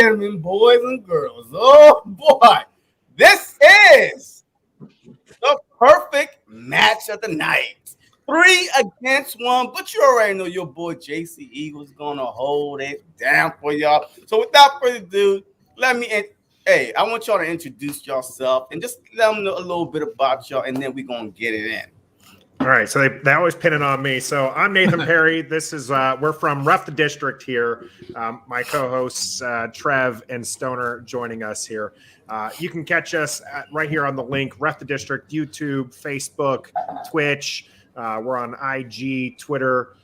gentlemen, boys and girls, oh boy, this is the perfect match of the night. 3 against 1, but you already know your boy JC Eagles gonna hold it down for y'all. So without further ado, I want y'all to introduce yourself and just let them know a little bit about y'all, and then we're gonna get it in. All right, so they always pin it on me. So I'm Nathan Perry. This is we're from Ref the District here. My co-hosts Trev and Stoner joining us here. You can catch us right here on the link, Ref the District, YouTube, Facebook, Twitch. We're on IG, Twitter.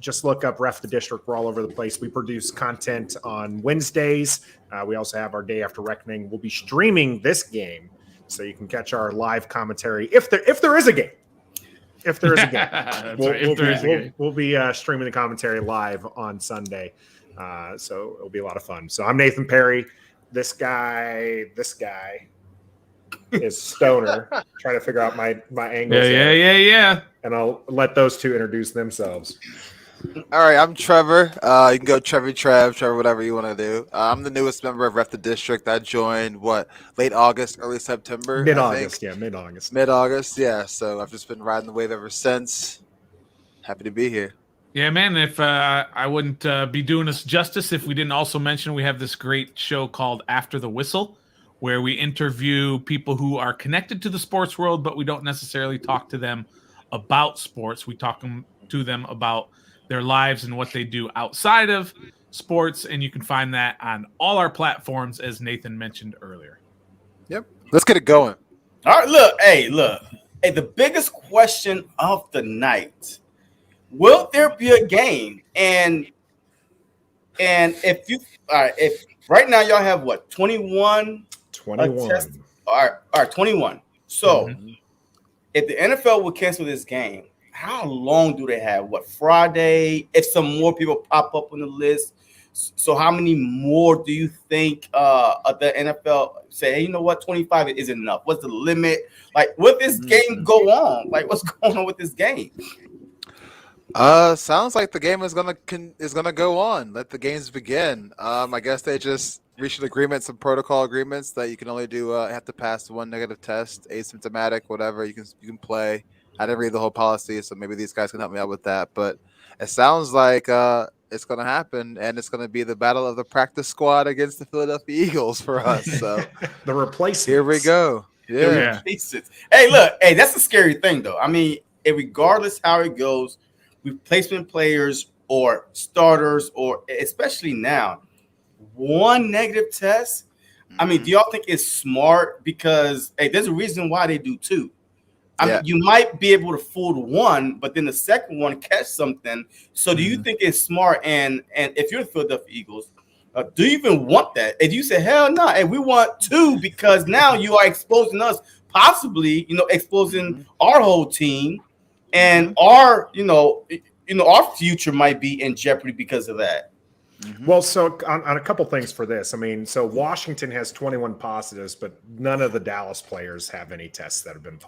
Just look up Ref the District. We're all over the place. We produce content on Wednesdays. We also have our Day After Reckoning. We'll be streaming this game, so you can catch our live commentary if there is a game. If there is a game, we'll be streaming the commentary live on Sunday. So it'll be a lot of fun. So I'm Nathan Perry. This guy is Stoner. Trying to figure out my angles. Yeah. And I'll let those two introduce themselves. All right, I'm Trevor. You can go Trevor, whatever you want to do. I'm the newest member of Ref the District. I joined, late August, early September? Mid-August. Mid-August, yeah. So I've just been riding the wave ever since. Happy to be here. Yeah, man, if I wouldn't be doing us justice if we didn't also mention we have this great show called After the Whistle, where we interview people who are connected to the sports world, but we don't necessarily talk to them about sports. We talk to them about their lives and what they do outside of sports, and you can find that on all our platforms, as Nathan mentioned earlier. Yep. Let's get it going. All right, look. Hey, the biggest question of the night: will there be a game? And if right now y'all have what, 21? 21. All right, 21. So if the NFL would cancel this game, how long do they have? What, Friday? If some more people pop up on the list, so how many more do you think the NFL say, hey, you know what, 25 isn't enough? What's the limit? Like, will this game go on? Like, what's going on with this game? Sounds like the game is gonna go on. Let the games begin. I guess they just reached an agreement, some protocol agreements that you can only do have to pass one negative test, asymptomatic, whatever. You can play. I didn't read the whole policy, so maybe these guys can help me out with that. But it sounds like it's going to happen, and it's going to be the battle of the practice squad against the Philadelphia Eagles for us. So the replacements. Here we go. Yeah. Hey, look. Hey, that's a scary thing, though. I mean, regardless how it goes, replacement players or starters, or especially now, one negative test. I mean, do y'all think it's smart? Because there's a reason why they do two. I mean, you might be able to fool the one, but then the second one catch something. So do you think it's smart? And if you're the Philadelphia Eagles, do you even want that? If you say, hell no, and we want two, because now you are exposing us, possibly, exposing our whole team, and our future might be in jeopardy because of that. Well, so on a couple things for this. I mean, so Washington has 21 positives, but none of the Dallas players have any tests that have been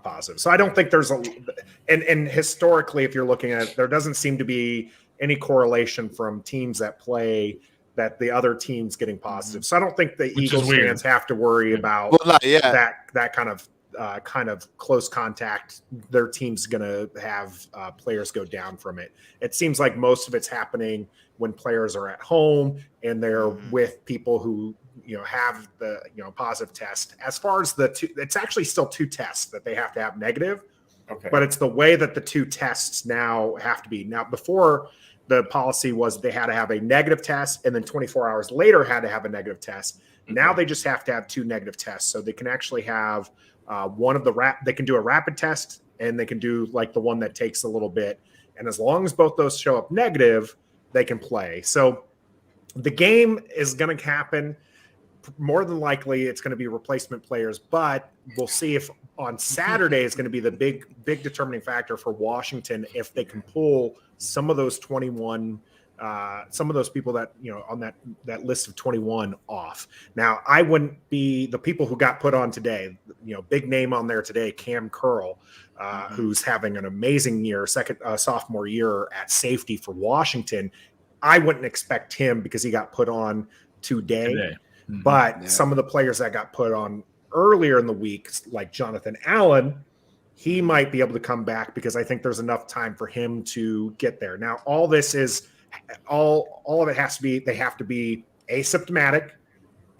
positive. So I don't think there's and historically, if you're looking at it, there doesn't seem to be any correlation from teams that play that the other team's getting positive. So I don't think the Eagles fans have to worry about that kind of close contact. Their team's going to have players go down from it. It seems like most of it's happening when players are at home and they're with people who, have the, positive test. As far as it's actually still 2 tests that they have to have negative, but it's the way that the 2 tests now have to be. Now, before, the policy was they had to have a negative test and then 24 hours later had to have a negative test. Now they just have to have 2 negative tests. So they can actually have one of they can do a rapid test and they can do like the one that takes a little bit. And as long as both those show up negative, they can play. So the game is going to happen. More than likely, it's going to be replacement players, but we'll see if on Saturday is going to be the big determining factor for Washington if they can pull some of those 21, some of those people that on that list of 21 off. Now, I wouldn't be the people who got put on today. Big name on there today, Cam Curl, who's having an amazing year, sophomore year at safety for Washington. I wouldn't expect him because he got put on today. Mm-hmm. But some of the players that got put on earlier in the week, like Jonathan Allen, he might be able to come back because I think there's enough time for him to get there. Now, all this is all of it has to be, they have to be asymptomatic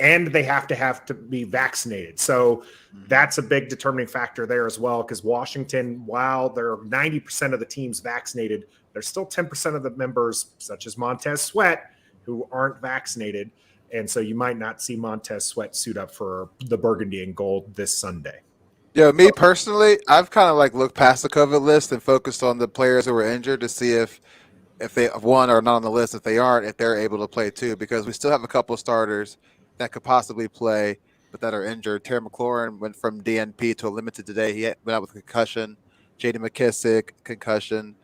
and they have to be vaccinated. So that's a big determining factor there as well, because Washington, while there are 90% of the teams vaccinated, there's still 10% of the members, such as Montez Sweat, who aren't vaccinated. And so you might not see Montez Sweat suit up for the burgundy and gold this Sunday. Yeah, me personally, I've kind of like looked past the COVID list and focused on the players who were injured to see if they one are not on the list. If they aren't, if they're able to play too, because we still have a couple of starters that could possibly play but that are injured. Terry McLaurin went from DNP to a limited today. He went out with a concussion. J.D. McKissick, concussion.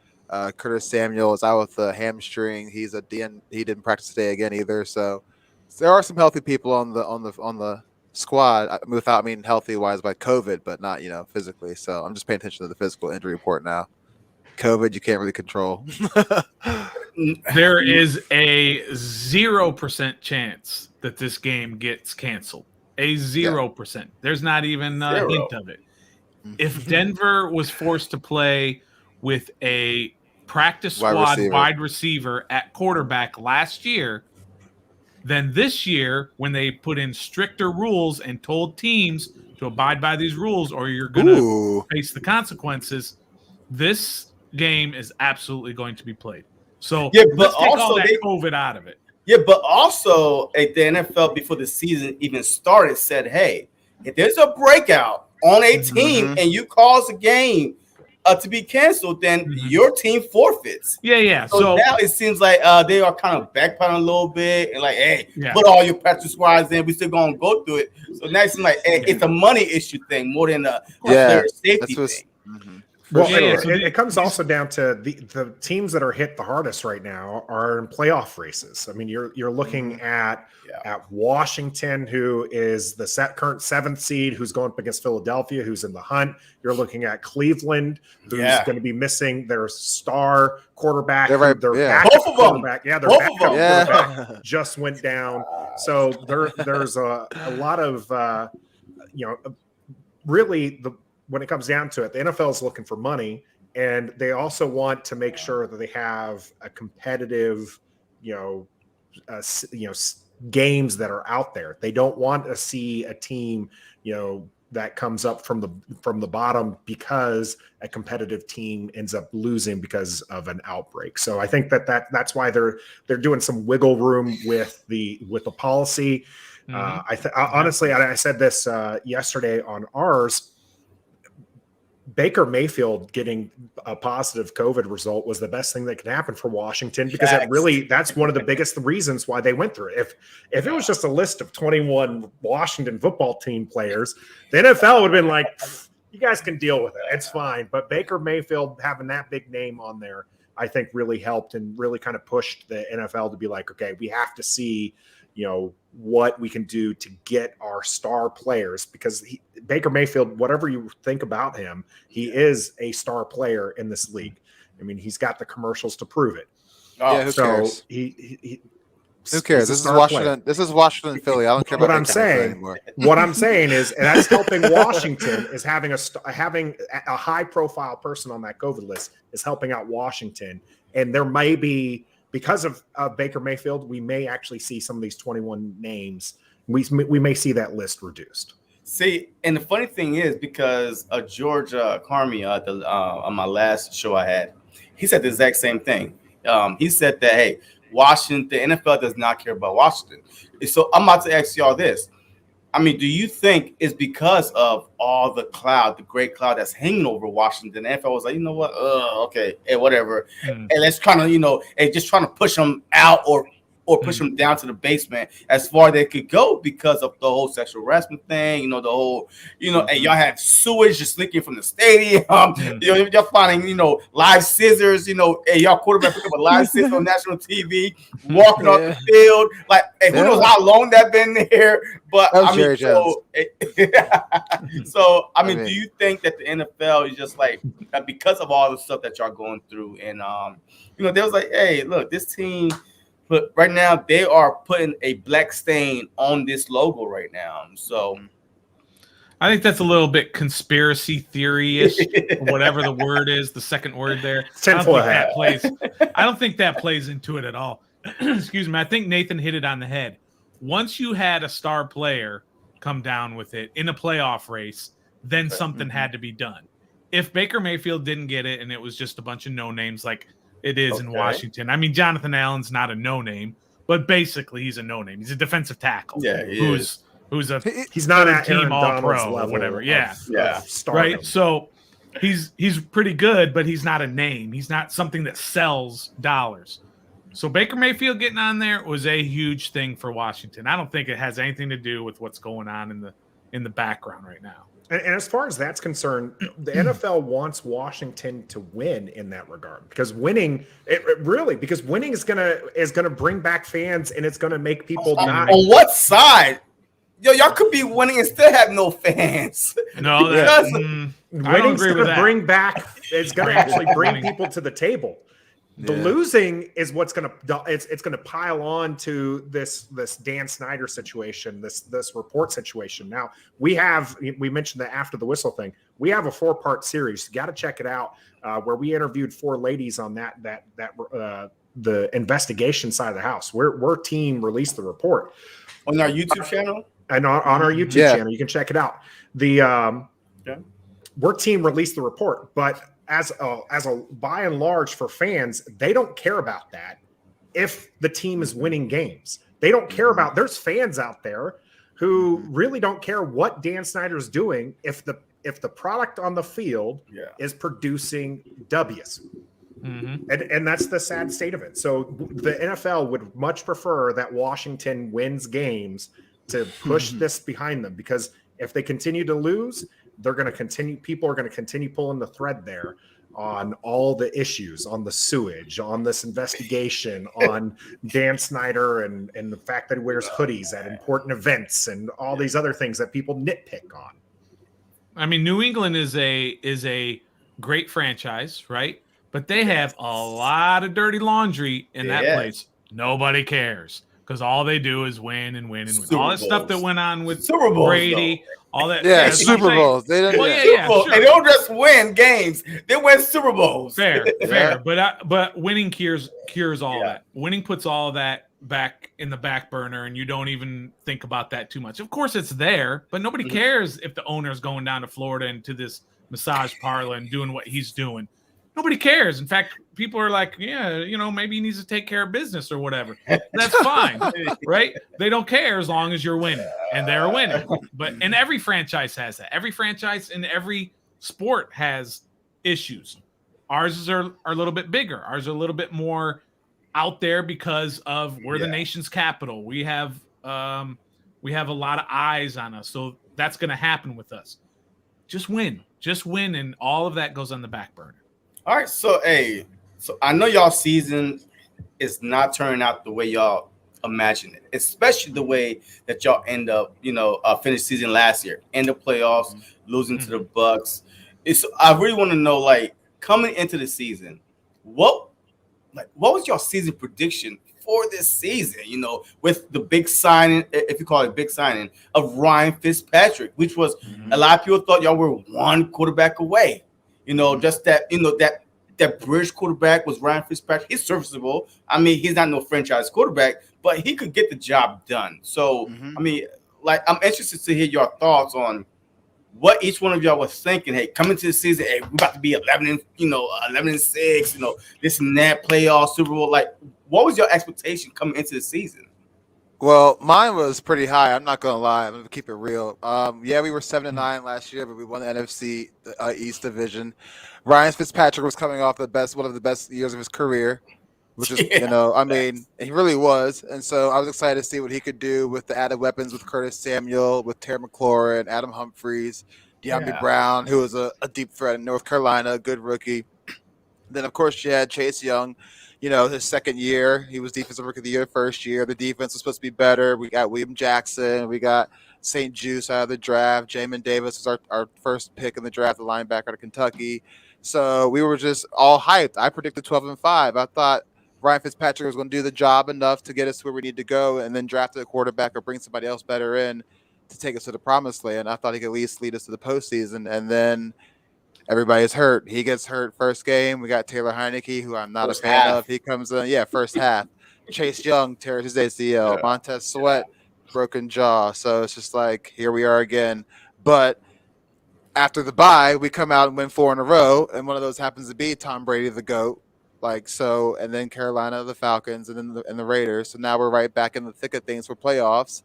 Curtis Samuel is out with a hamstring. He didn't practice today again either. So there are some healthy people on the squad without healthy wise by COVID, but not physically. So I'm just paying attention to the physical injury report now. COVID you can't really control. There is a 0% chance that this game gets canceled. A 0%. There's not even a hint of it. If Denver was forced to play with a practice squad wide receiver at quarterback last year, then this year, when they put in stricter rules and told teams to abide by these rules or you're going to face the consequences, this game is absolutely going to be played. So let's take all that COVID out of it. Yeah, but also the NFL before the season even started said, hey, if there's a breakout on a team and you cause a game to be canceled, then your team forfeits. Yeah. So now it seems like they are kind of backpedaling a little bit and like, hey, put all your practice squads in. We still going to go through it. So now it seems like it's a money issue thing more than a player safety thing. Well, it comes also down to the teams that are hit the hardest right now are in playoff races. I mean, you're looking at Washington, who is the current 7th seed, who's going up against Philadelphia, who's in the hunt. You're looking at Cleveland, who's going to be missing their star quarterback. Their backup quarterback, their backup quarterback just went down. So there's a lot of really when it comes down to it, the NFL is looking for money, and they also want to make sure that they have a competitive, games that are out there. They don't want to see a team, that comes up from the bottom because a competitive team ends up losing because of an outbreak. So I think that's why they're doing some wiggle room with the policy. Honestly, I said this yesterday on ours. Baker Mayfield getting a positive COVID result was the best thing that could happen for Washington, because that's one of the biggest reasons why they went through it. If it was just a list of 21 Washington football team players, the NFL would have been like, you guys can deal with it. It's fine. But Baker Mayfield having that big name on there, I think really helped and really kind of pushed the NFL to be like, okay, we have to see, what we can do to get our star players, because Baker Mayfield, whatever you think about him, he is a star player in this league. I mean, he's got the commercials to prove it. Who cares? Who cares? This is Washington. Player. This is Washington, Philly. I don't care what about I'm saying. Anymore. What I'm saying is, and that's helping Washington is having a high profile person on that COVID list is helping out Washington, and there may be. Because of Baker Mayfield, we may actually see some of these 21 names. We may see that list reduced. See, and the funny thing is, because George Carmi on my last show I had, he said the exact same thing. He said that, hey, Washington, the NFL does not care about Washington. So I'm about to ask y'all this. I mean, do you think it's because of all the great cloud that's hanging over Washington? The NFL was like, you know what? Okay, hey, whatever. And let's kind of, just trying to push them out or push them down to the basement as far as they could go because of the whole sexual harassment thing. The whole, and y'all have sewage just leaking from the stadium. Y'all finding, live scissors. Hey, y'all quarterback pick up a live scissors on national TV, walking off the field. Like, hey, who knows how long that been there? But so I mean, do you think that the NFL is just like because of all the stuff that y'all going through, and they was like, hey, look, this team. But right now, they are putting a black stain on this logo right now. So I think that's a little bit conspiracy theory-ish, whatever the word is, the second word there. Tinfoil hat. I don't think that plays into it at all. Excuse me. I think Nathan hit it on the head. Once you had a star player come down with it in a playoff race, then something had to be done. If Baker Mayfield didn't get it and it was just a bunch of no names like it is in Washington. I mean, Jonathan Allen's not a no name, but basically he's a no name. He's a defensive tackle. Yeah, who's a He's not at team Aaron all Donald's pro level or whatever. of- Yeah. Yeah. of stardom. Right. So he's pretty good, but he's not a name. He's not something that sells dollars. So Baker Mayfield getting on there was a huge thing for Washington. I don't think it has anything to do with what's going on in the background right now. And as far as that's concerned, the NFL wants Washington to win in that regard because winning is gonna bring back fans and it's gonna make people not. on what side? Yo, y'all could be winning and still have no fans. No, Because- I don't Winning's agree with gonna that. bring back. It's gonna actually bring people to the table. The Yeah. losing is what's gonna it's gonna pile on to this Dan Snyder situation, this report situation. Now we mentioned the after the whistle thing. We have a 4-part series. You got to check it out where we interviewed 4 ladies on the investigation side of the house. We're team released the report On our YouTube channel? and on our YouTube channel. You can check it out. We're team released the report, but as a by and large for fans, they don't care about that if the team is winning games. They don't care about there's fans out there who really don't care what Dan Snyder's doing if the product on the field is producing W's. Mm-hmm. And that's the sad state of it. So the NFL would much prefer that Washington wins games to push this behind them because if they continue to lose, people are going to continue pulling the thread there on all the issues, on the sewage, on this investigation, on Dan Snyder and the fact that he wears hoodies at important events and all these other things that people nitpick on. I mean, New England is a great franchise, right? But they have a lot of dirty laundry in that place. Nobody cares because all they do is win and win and win. Super All that stuff that Bowls. went on with Super Bowls, Brady, all that. Yeah, that's what I'm Super saying. Bowls. They didn't. Well, yeah. yeah, Super Bowl. sure. And they don't just win games; they win Super Bowls. Fair. But winning cures all that. Winning puts all that back in the back burner, and you don't even think about that too much. Of course, it's there, but nobody cares if the owner's going down to Florida into this massage parlor and doing what he's doing. Nobody cares. In fact, people are like, yeah, maybe he needs to take care of business or whatever. That's fine, right? They don't care as long as you're winning, and they're winning. And every franchise has that. Every franchise in every sport has issues. Ours are a little bit bigger. Ours are a little bit more out there because of we're the nation's capital. We have a lot of eyes on us, so that's going to happen with us. Just win, and all of that goes on the back burner. All right, so I know y'all season is not turning out the way y'all imagine it, especially the way that y'all end up, finish season last year, end of playoffs, losing to the Bucks. I really want to know, like, coming into the season, what was your season prediction for this season? With the big signing, if you call it big signing, of Ryan Fitzpatrick, which was a lot of people thought y'all were one quarterback away. Just that, that bridge quarterback was Ryan Fitzpatrick. He's serviceable. I mean, he's not no franchise quarterback, but he could get the job done. So, I mean, I'm interested to hear your thoughts on what each one of y'all was thinking. Hey, coming to the season, hey, we're about to be 11-6, this and that, playoff, Super Bowl. Like, what was your expectation coming into the season? Well, mine was pretty high. I'm not gonna lie. I'm gonna keep it real. We were 7-9 last year, but we won the NFC East division. Ryan Fitzpatrick was coming off one of the best years of his career, which is, I mean, he really was. And so I was excited to see what he could do with the added weapons with Curtis Samuel, with Terry McLaurin, Adam Humphries, De'Ami Brown, who was a deep threat in North Carolina, a good rookie. Then, of course, you had Chase Young. His second year, he was defensive rookie of the year first year. The defense was supposed to be better. We got William Jackson. We got St. Juice out of the draft. Jamin Davis was our first pick in the draft, the linebacker out of Kentucky. So we were just all hyped. I predicted 12-5. I thought Ryan Fitzpatrick was going to do the job enough to get us where we need to go, and then draft a quarterback or bring somebody else better in to take us to the promised land. I thought he could at least lead us to the postseason, and then everybody's hurt. He gets hurt first game. We got Taylor Heineke, who I'm not a fan of. He comes in, first half. Chase Young tears his ACL. Montez Sweat, broken jaw. So it's just like, here we are again. But after the bye, we come out and win 4 in a row, and one of those happens to be Tom Brady, the GOAT. And then Carolina, the Falcons, and then the Raiders. So now we're right back in the thick of things for playoffs.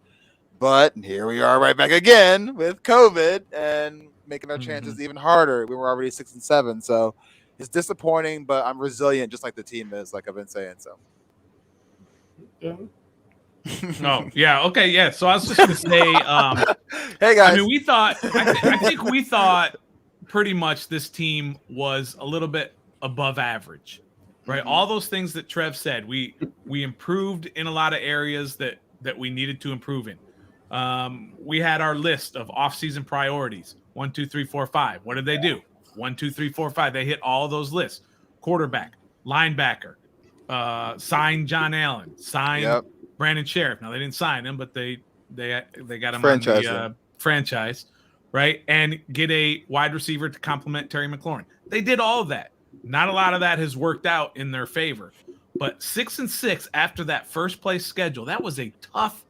But here we are right back again with COVID and making our chances even harder. We were already 6-7. So it's disappointing, but I'm resilient just like the team is, like I've been saying. So. Okay, yeah. So I was just gonna say, hey guys. I mean, I think we thought pretty much this team was a little bit above average, right? Mm-hmm. All those things that Trev said, we improved in a lot of areas that we needed to improve in. We had our list of off-season priorities: 1, 2, 3, 4, 5. What did they do? 1, 2, 3, 4, 5. They hit all those lists. Quarterback, linebacker. Sign John Allen, sign Brandon Sheriff. Now they didn't sign him, but they got him franchise on the franchise, right? And get a wide receiver to complement Terry McLaurin. They did all of that. Not a lot of that has worked out in their favor, but 6-6 after that first place schedule, that was a tough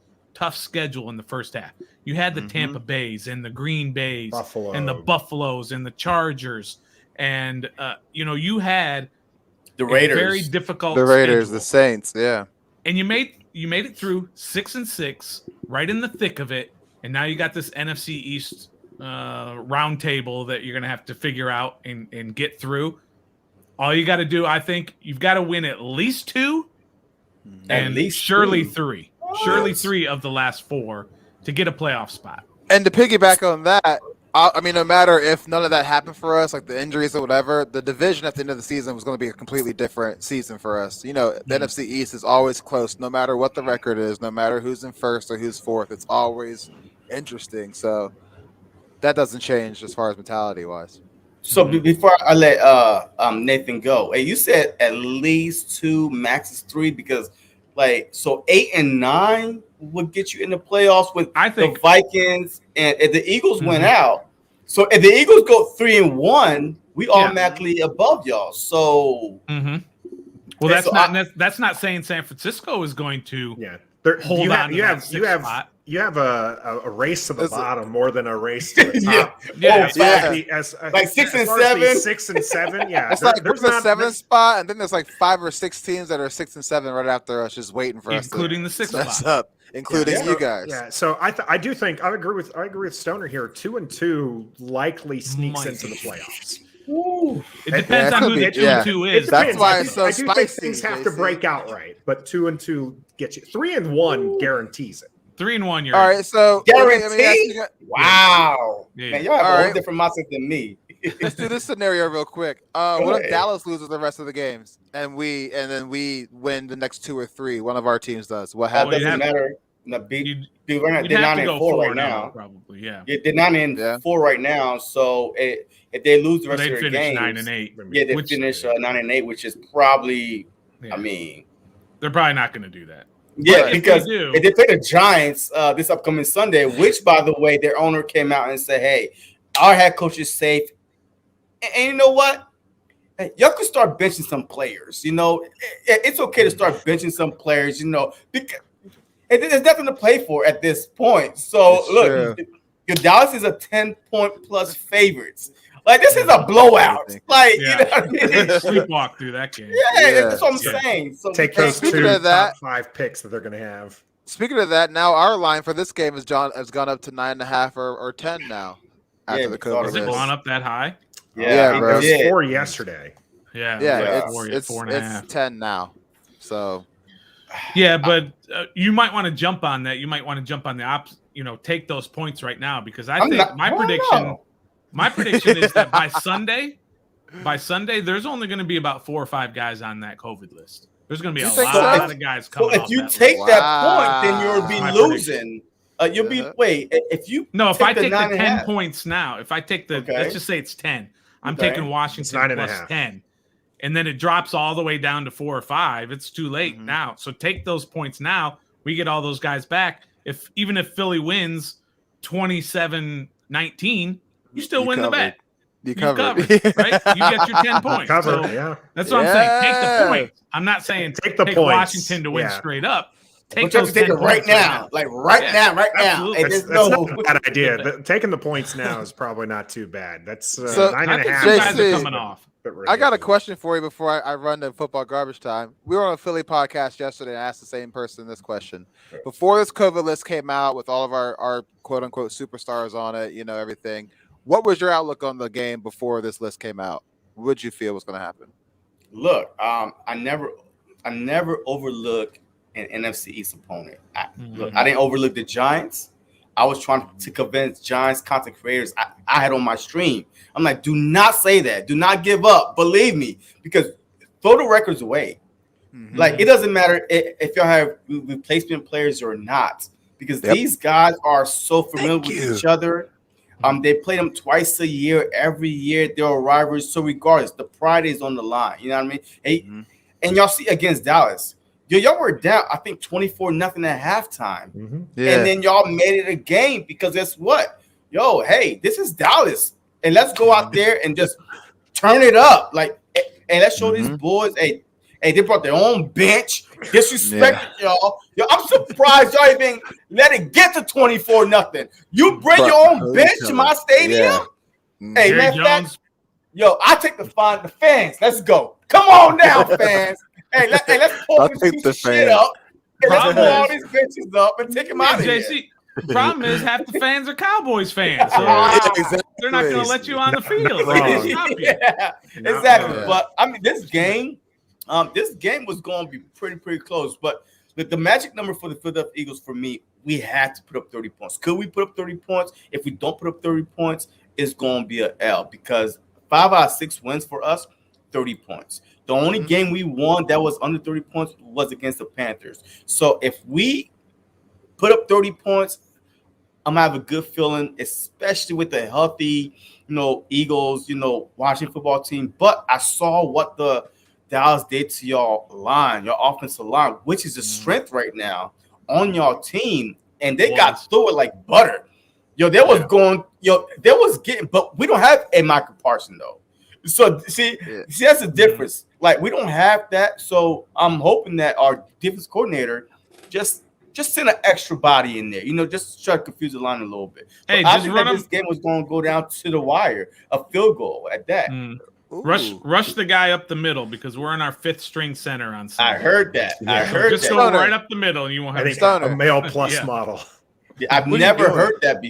schedule in the first half. You had the Tampa Bays and the Green Bays and the Buffaloes and the Chargers, and you had the Raiders, very difficult. The Raiders, schedule. The Saints, yeah. And you made it through 6-6, right in the thick of it, and now you got this NFC East round table that you're gonna have to figure out and get through. All you got to do, I think, you've got to win at least 2, and surely 3. Surely 3 of the last 4 to get a playoff spot. And to piggyback on that, I mean, no matter if none of that happened for us, like the injuries or whatever, the division at the end of the season was going to be a completely different season for us. The NFC East is always close, no matter what the record is, no matter who's in first or who's fourth. It's always interesting. So that doesn't change as far as mentality-wise. So before I let Nathan go, hey, you said at least 2, max is 3, because 8 and 9 would get you in the playoffs with the Vikings, and if the Eagles went out. So if the Eagles go 3-1, we automatically above y'all. So well, that's not saying San Francisco is going to hold on. You have a race to the bottom more than a race to the top. Like 6 and 7. 6 and 7. Yeah, it's there's a 7th spot, and then there's like 5 or 6 teams that are 6 and 7 right after us, just waiting for us, including the 6th spot, including you guys. Yeah, so I do think I agree with Stoner here. 2-2 likely sneaks into the playoffs. Ooh. It depends on who the 2-2 is. That's why it's so I do think spicy. Things have to break out right, but 2-2 gets you. 3-1 guarantees it. 3-1, you're all right. So guarantee. Wow, man, y'all have a whole different mindset than me. Let's do this scenario real quick. What if Dallas loses the rest of the games and then we win the next 2 or 3? One of our teams does. What happens? It doesn't matter. They're 9-4 right now. Probably, yeah. They're 9-4 right now. So if they lose the rest of their games, 9-8. Yeah, they finish 9-8, which is probably. I mean, they're probably not going to do that. Yeah, but because if they play the Giants this upcoming Sunday, which, by the way, their owner came out and said, "Hey, our head coach is safe," and you know what? Hey, y'all could start benching some players. It's okay to start benching some players. Because there's nothing to play for at this point. So look, Dallas is a 10-point plus favorites. This is a blowout. You know what I mean? Sleepwalk through that game. Yeah, that's what I'm saying. So take those 2 top 5 picks that they're going to have. Speaking of that, now our line for this game has gone up to 9.5 or 10 now. After the COVID, has it gone up that high? Yeah, bro. It was 4 yesterday. It's 10 now. So. Yeah, but you might want to jump on that. You might want to jump on the opposite. Take those points right now, because I think my prediction. My prediction is that by Sunday, there's only going to be about 4 or 5 guys on that COVID list. There's going to be a lot of guys coming. So if you take that point, then you'll be losing. You'll be if I take the 10 points now, if I take the let's just say it's 10, I'm taking Washington plus 10. and then it drops all the way down to 4 or 5, it's too late now. So take those points now. We get all those guys back. Even if Philly wins 27-19, you still win the bet. You covered, covered. right? You get your 10 points. Covered, So yeah. that's what I'm saying. Take the points. I'm not saying Take the points. Washington to win straight up. But you have to take it right now. Like right now. Absolutely. And That's not a bad idea. Taking the points now is probably not too bad. That's So, 9.5. I think some guys are JC, coming off. I got a question for you before I run to football garbage time. We were on a Philly podcast yesterday and I asked the same person this question. Before this COVID list came out with all of our quote unquote superstars on it, everything, what was your outlook on the game before this list came out? What did you feel was going to happen? Look, I never overlook an NFC East opponent. Look, I didn't overlook the Giants. I was trying to convince Giants content creators I had on my stream. I'm like, do not say that. Do not give up. Believe me, because throw the records away. Like, it doesn't matter if y'all have replacement players or not, because these guys are so familiar with each other. They play them twice a year, every year. They're rivals. So regardless, the pride is on the line. You know what I mean? And y'all see against Dallas. Y'all were down, I think, 24-0 at halftime. Yeah. And then y'all made it a game because guess what? Hey, this is Dallas. And let's go out there and just turn it up. Like, and let's show these boys, hey, they brought their own bench. Disrespected y'all. I'm surprised y'all even let it get to 24-0. You bring your own bench to my stadium? Hey, Jerry man, I take the fans. Let's go. Come on now, fans. Hey, let's pull this shit up. And let's pull all these benches up and take them out of here. JC, the problem is half the fans are Cowboys fans. So they're not going to let you on the field. Exactly. But, I mean, this game was going to be pretty close. But the magic number for the Philadelphia Eagles, for me, we had to put up 30 points. Could we put up 30 points? If we don't put up 30 points, it's going to be an L because 5 out of 6 wins for us, 30 points. The only game we won that was under 30 points was against the Panthers. So if we put up 30 points, I'm going to have a good feeling, especially with the healthy, Eagles, Washington football team. But I saw what the Dallas did to your offensive line, which is a strength right now on your team. And they got through it like butter. They was getting, but we don't have a Michael Parsons, though. So see, that's the difference. Like, we don't have that. So I'm hoping that our defense coordinator just send an extra body in there, just try to confuse the line a little bit. Hey, I think that this game was going to go down to the wire, a field goal at that. Rush the guy up the middle because we're in our 5th string center on Sunday. I heard that. Just go right up the middle and you won't have a male plus model. I've never heard that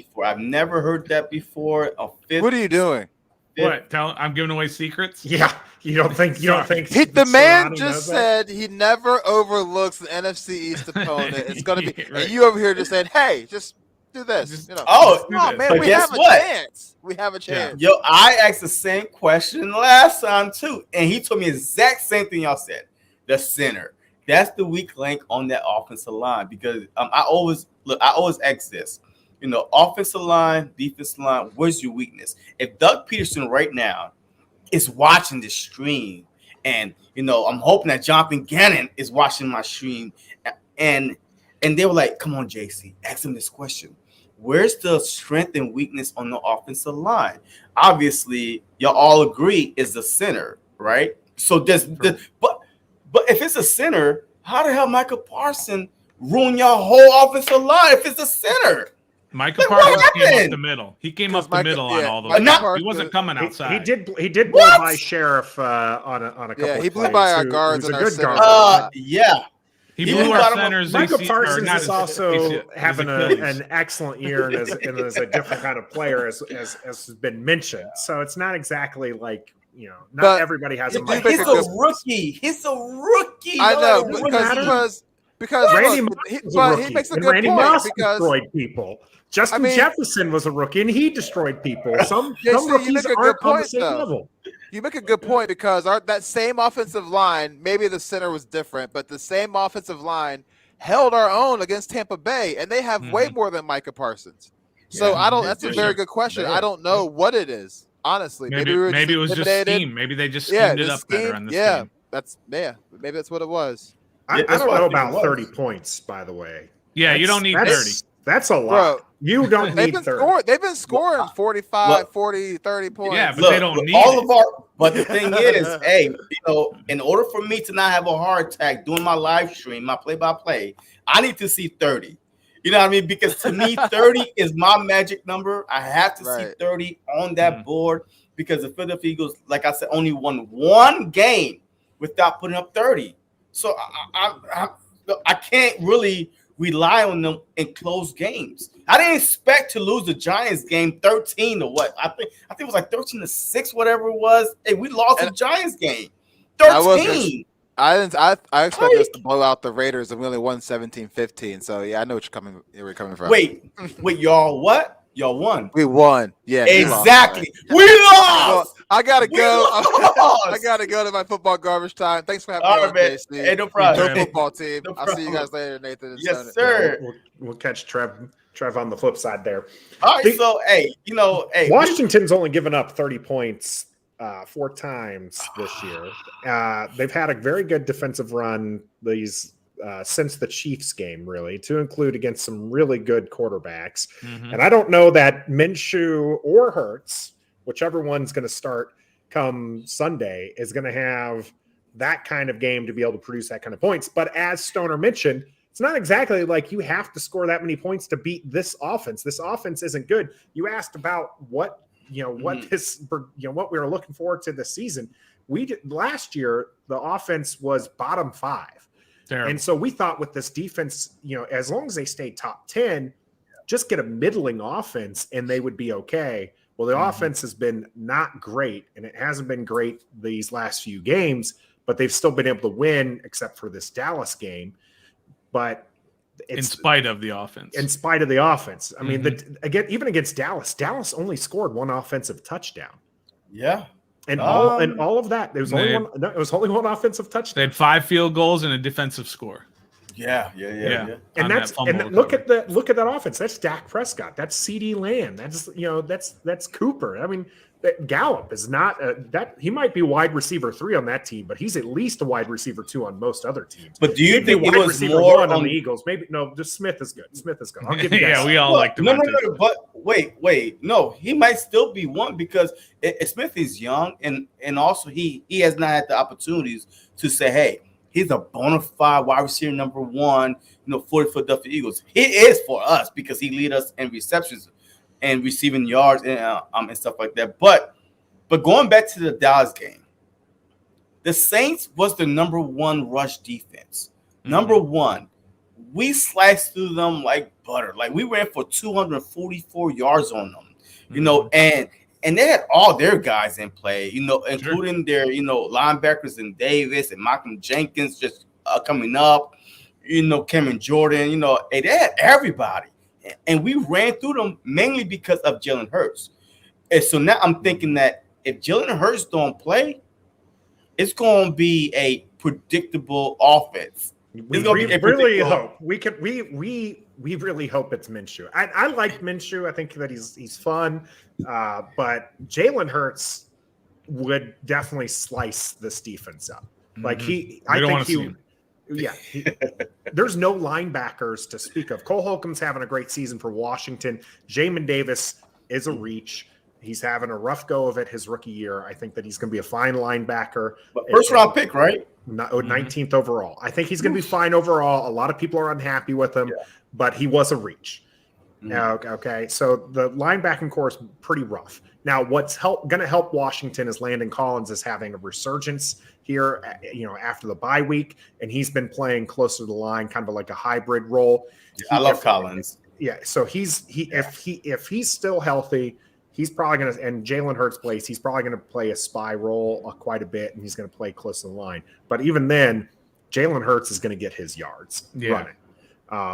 before. What are you doing? What? I'm giving away secrets? Yeah. You don't think the man just said he never overlooks an NFC East opponent. It's gonna be and you over here just saying, hey, just do this. Man, we have a chance. We have a chance. I asked the same question last time too, and he told me the exact same thing y'all said. The center. That's the weak link on that offensive line because I always ask this. Offensive line, defensive line, where's your weakness? If Doug Peterson right now is watching this stream, and I'm hoping that Jonathan Gannon is watching my stream, and they were like, "Come on, JC, ask him this question: where's the strength and weakness on the offensive line?" Obviously, y'all all agree is the center, right? So but if it's a center, how the hell Michael Parsons ruin your whole offensive line if it's a center? Michael Parsons came up the middle. He came up the middle on all those. He wasn't coming outside. He did blow by Sheriff on a couple. Yeah, he of blew plays, by our guards and a our good center. guard. He blew our centers. Michael Parsons is also having an excellent year and is a different kind of player, as has been mentioned. So it's not exactly like not everybody has a. He's a rookie. I know because Randy Moss was a rookie. He makes a good Randy point Moss because destroyed people. Justin Jefferson was a rookie and he destroyed people. Some rookies aren't on the same level. You make a good point because that same offensive line, maybe the center was different, but the same offensive line held our own against Tampa Bay, and they have way more than Micah Parsons. So that's a very good question. I don't know what it is. Honestly, Maybe we were it was just intimidated. scheme. Maybe they just schemed it up better on this game. Maybe that's what it was. I that's don't what I know think it about was. 30 points, by the way. Yeah, you don't need 30. That's a lot. Bro, You don't They've need been 30. scoring. They've been scoring 45, Look. 40, 30 points. Yeah, but they don't need all it. of our. But the thing is, hey, in order for me to not have a heart attack doing my live stream, my play-by-play, I need to see 30. You know what I mean? Because to me, 30 is my magic number. I have to see 30 on that board because the Philadelphia Eagles, like I said, only won one game without putting up 30. So I can't really rely on them in close games. I didn't expect to lose the Giants game 13 to what? I think it was like 13-6, whatever it was. Hey, we lost the Giants game. 13. I expected us to blow out the Raiders, and we only won 17-15. So yeah, I know what you're coming from. Wait, y'all what? Y'all won. We won. Yeah, exactly. We lost. Well, I gotta go. I gotta go to my football garbage time. Thanks for having me on, man. JC. Hey, no problem. Go football team. No I'll see you guys later, Nathan. Yes, sir. We'll catch Trev on the flip side there. All right, so Washington's only given up 30 points 4 times this year. They've had a very good defensive run since the Chiefs game, really, to include against some really good quarterbacks. Mm-hmm. And I don't know that Minshew or Hurts, whichever one's going to start come Sunday, is going to have that kind of game to be able to produce that kind of points. But as Stoner mentioned, it's not exactly like you have to score that many points to beat this offense. This offense isn't good. You asked about what we were looking forward to this season. Last year, the offense was bottom 5. Terrible. And so we thought with this defense, as long as they stay top 10, just get a middling offense and they would be okay. Well, the offense has been not great, and it hasn't been great these last few games, but they've still been able to win except for this Dallas game. But in spite of the offense. I mean, even against Dallas only scored 1 offensive touchdown. Yeah. And all of that, there was only one. No, it was only 1 offensive touchdown. They had 5 field goals and a defensive score. Yeah. And look at that offense. That's Dak Prescott. That's CeeDee Lamb. That's Cooper. I mean, Gallup is not he might be wide receiver 3 on that team, but he's at least a wide receiver 2 on most other teams. But do you think wide it was receiver more 1 on the Eagles? Maybe no. Just Smith is good. I'll give you that. Yeah, we all like him. No. But wait. No, he might still be 1 because Smith is young and also he has not had the opportunities to say, hey, he's a bona fide wide receiver number 1. For the Philadelphia Eagles. He is for us because he lead us in receptions and receiving yards and stuff like that. But going back to the Dallas game, the Saints was the number 1 rush defense. Number 1, we sliced through them like butter. Like we ran for 244 yards on them, and they had all their guys in play, including their, linebackers and Davis and Malcolm Jenkins just coming up, Cameron Jordan, they had everybody. And we ran through them mainly because of Jalen Hurts. And so now I'm thinking that if Jalen Hurts don't play, it's going to be a predictable offense. We really hope we really hope it's Minshew. I like Minshew. I think that he's fun, but Jalen Hurts would definitely slice this defense up. Like there's no linebackers to speak of. Cole Holcomb's having a great season for Washington. Jamin Davis is a reach. He's having a rough go of it his rookie year. I think that he's going to be a fine linebacker. First round pick, right? 19th overall. I think he's going to be fine overall. A lot of people are unhappy with him, but he was a reach. Okay, so the linebacking core is pretty rough. Now, what's going to help Washington is Landon Collins is having a resurgence here, after the bye week, and he's been playing closer to the line, kind of like a hybrid role. I love Collins. Yeah, so if he's still healthy, he's probably going to, and Jalen Hurts plays, he's probably going to play a spy role quite a bit, and he's going to play close to the line. But even then, Jalen Hurts is going to get his yards running.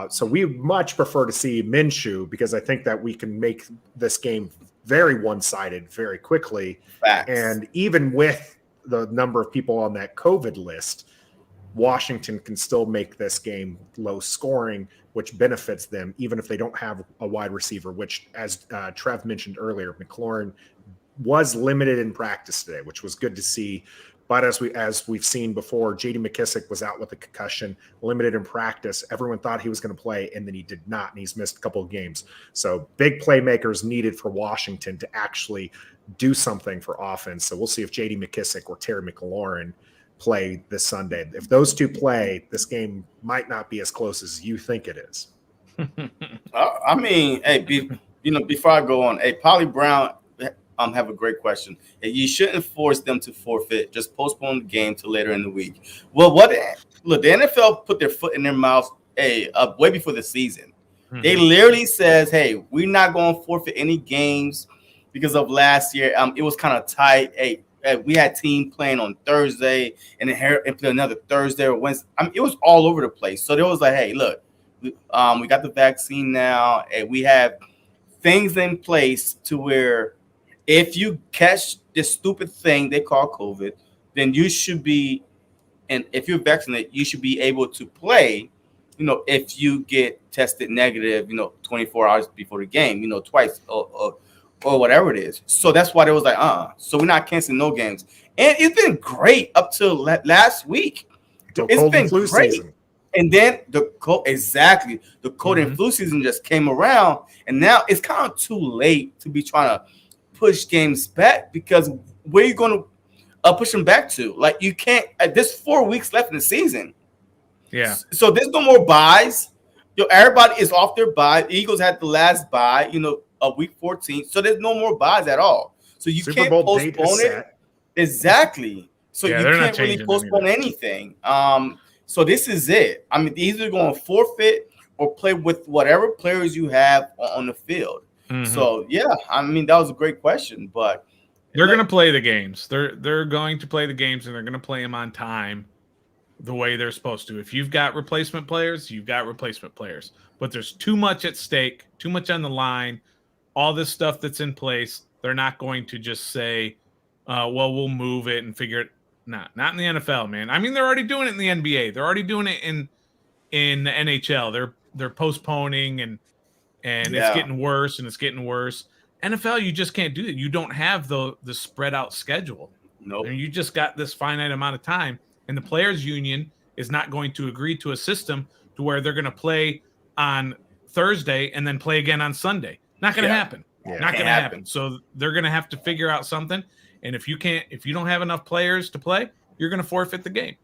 So we much prefer to see Minshew because I think that we can make this game very one-sided very quickly. Facts. And even with the number of people on that COVID list, Washington can still make this game low scoring, which benefits them, even if they don't have a wide receiver, which, as Trev mentioned earlier, McLaurin was limited in practice today, which was good to see. But as we've seen before, J.D. McKissic was out with a concussion, limited in practice. Everyone thought he was going to play, and then he did not, and he's missed a couple of games. So big playmakers needed for Washington to actually do something for offense. So we'll see if J.D. McKissic or Terry McLaurin play this Sunday. If those two play, this game might not be as close as you think it is. I mean, hey, before I go on, hey, Polly Brown, have a great question. You shouldn't force them to forfeit. Just postpone the game to later in the week. Well, look, the NFL put their foot in their mouth, way before the season. Mm-hmm. They literally says, "Hey, we're not going to forfeit any games because of last year. It was kind of tight. Hey, we had team playing on Thursday and then play another Thursday or Wednesday. It was all over the place. So they was like, hey, look, we got the vaccine now, and we have things in place to where if you catch this stupid thing they call COVID, then you should be, and if you're vaccinated, you should be able to play, if you get tested negative, 24 hours before the game, twice or whatever it is." So that's why they was like, so we're not canceling no games. And it's been great up till last week. It's been great. Season. And then the cold and flu season just came around, and now it's kind of too late to be trying to push games back, because where are you going to push them back to? Like, you can't. There's 4 weeks left in the season. Yeah. So there's no more buys. Everybody is off their bye. The Eagles had the last bye, of week 14. So there's no more buys at all. So you can't postpone it. Exactly. So you can't really postpone anything. So this is it. I mean, either going to forfeit or play with whatever players you have on the field. Mm-hmm. So yeah, I mean, that was a great question, but they're going to play the games. They're going to play the games, and they're going to play them on time, the way they're supposed to. If you've got replacement players, you've got replacement players. But there's too much at stake, too much on the line, all this stuff that's in place. They're not going to just say, well, we'll move it and figure it. Not in the NFL, man. I mean, they're already doing it in the NBA. They're already doing it in the NHL. They're postponing, and it's getting worse, and it's getting worse. NFL, you just can't do that. You don't have the spread out schedule. Nope. And you just got this finite amount of time. And the players union is not going to agree to a system to where they're going to play on Thursday and then play again on Sunday. Not going to happen. Yeah. Not going to happen. So they're going to have to figure out something. And if you don't have enough players to play, you're going to forfeit the game.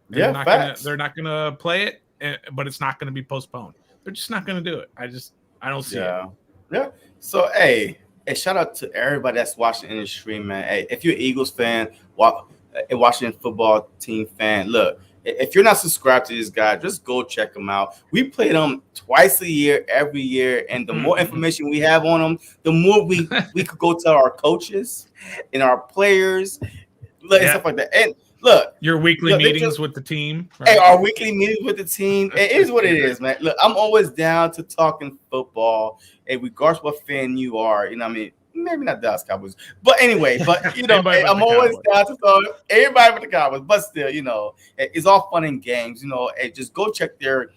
They're not going to play it, but it's not going to be postponed. They're just not going to do it. I don't see it. Yeah. So, hey, shout out to everybody that's watching in the stream, man. Hey, if you're an Eagles fan, a Washington football team fan, look, if you're not subscribed to this guy, just go check him out. We play them twice a year, every year, and the more information we have on them, the more we could go tell our coaches and our players, and stuff like that. And look, your weekly meetings with the team. Right? Hey, our weekly meetings with the team. It is what it is, man. Look, I'm always down to talking football. Hey, regardless what fan you are, what I mean. Maybe not Dallas Cowboys, but anyway, but I'm always down to talk everybody with the Cowboys, but still, it's all fun and games. Hey, just go check their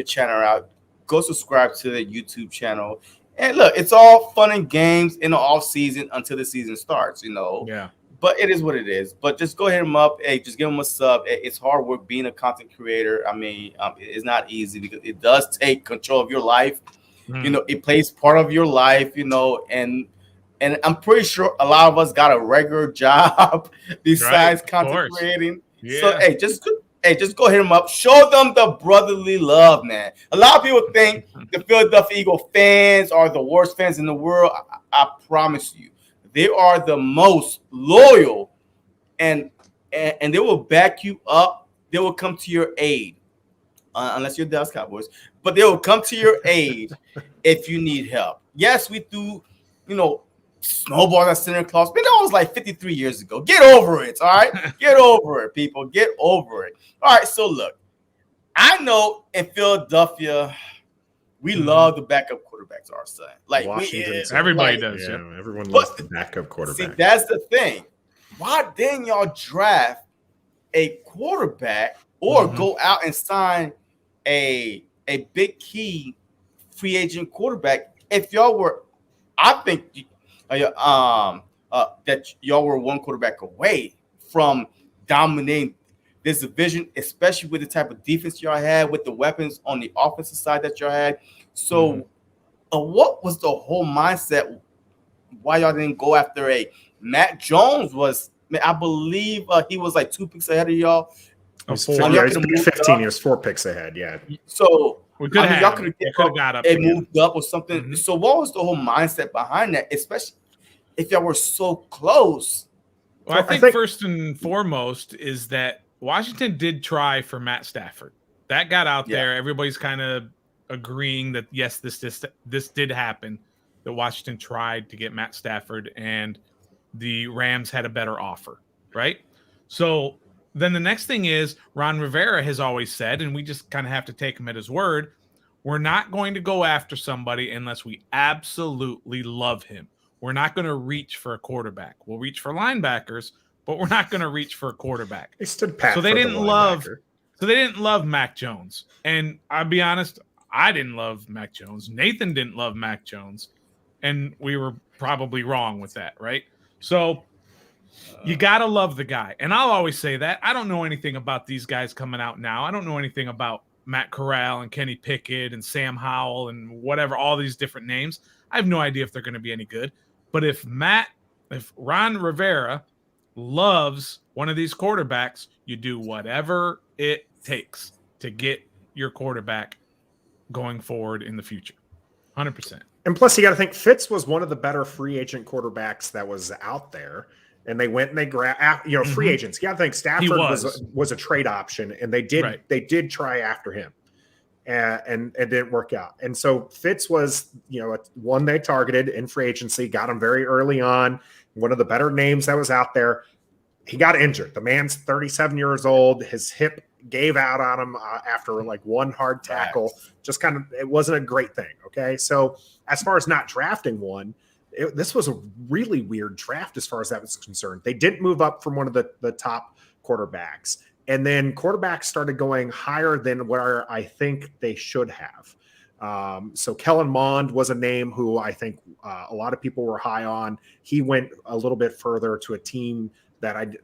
channel out. Go subscribe to the YouTube channel, and look, it's all fun and games in the off season until the season starts. Yeah. But it is what it is. But just go hit them up. Hey, just give them a sub. It's hard work being a content creator. I mean, it's not easy because it does take control of your life. It plays part of your life. And I'm pretty sure a lot of us got a regular job besides content creating. Yeah. So hey, just go hit them up. Show them the brotherly love, man. A lot of people think the Philadelphia Eagle fans are the worst fans in the world. I promise you, they are the most loyal, and they will back you up. They will come to your aid, unless you're Dallas Cowboys. But they will come to your aid if you need help. Yes, we do. Snowballs at Santa Claus. Man, that was like 53 years ago. Get over it, all right? Get over it, people. Get over it. All right, so look, I know in Philadelphia, we love the backup quarterbacks, our son. Like everybody does. Yeah, everyone loves the backup quarterback. See, that's the thing. Why didn't y'all draft a quarterback or go out and sign a big key free agent quarterback? If y'all were, I think that y'all were one quarterback away from dominating this division, especially with the type of defense y'all had, with the weapons on the offensive side that y'all had. So, what was the whole mindset? Why y'all didn't go after a Matt Jones? I believe he was like 2 picks ahead of y'all. He's 4. 15 years, 4 picks ahead. Yeah. So We could have. y'all could have got up. It moved up or something. Mhm. So what was the whole mindset behind that? Especially if y'all were so close. Well, I think first and foremost is that Washington did try for Matt Stafford. That got out there. Everybody's kind of agreeing that yes, this did happen. That Washington tried to get Matt Stafford, and the Rams had a better offer, right? So then the next thing is Ron Rivera has always said, and we just kind of have to take him at his word, we're not going to go after somebody unless we absolutely love him. We're not going to reach for a quarterback. We'll reach for linebackers, but we're not going to reach for a quarterback. They stood pat. So they didn't love Mac Jones. And I'll be honest, I didn't love Mac Jones. Nathan didn't love Mac Jones. And we were probably wrong with that, right? So you got to love the guy. And I'll always say that. I don't know anything about these guys coming out now. I don't know anything about Matt Corral and Kenny Pickett and Sam Howell and whatever, all these different names. I have no idea if they're going to be any good. But if Ron Rivera loves one of these quarterbacks, you do whatever it takes to get your quarterback going forward in the future. 100%. And plus, you got to think Fitz was one of the better free agent quarterbacks that was out there. And they went and they grabbed, free agents. You got to think Stafford was a trade option, and they did try after him, and it didn't work out. And so Fitz was, one they targeted in free agency, got him very early on, one of the better names that was out there. He got injured. The man's 37 years old. His hip gave out on him after like one hard tackle. Just kind of, it wasn't a great thing. Okay, so as far as not drafting one. This was a really weird draft as far as that was concerned. They didn't move up from one of the top quarterbacks. And then quarterbacks started going higher than where I think they should have. So Kellen Mond was a name who I think a lot of people were high on. He went a little bit further to a team that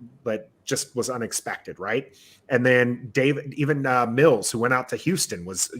just was unexpected, right? And then even Mills, who went out to Houston, was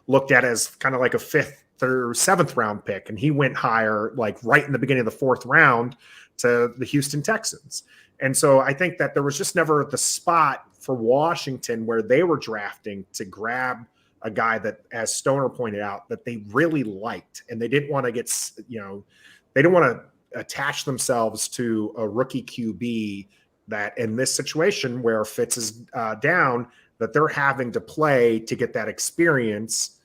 looked at as kind of like a 5th or 7th round pick, and he went higher, like right in the beginning of the 4th round, to the Houston Texans. And so I think that there was just never the spot for Washington where they were drafting to grab a guy that, as Stoner pointed out, that they really liked, and they didn't want to get, they didn't want to attach themselves to a rookie QB that in this situation where Fitz is down, that they're having to play to get that experience.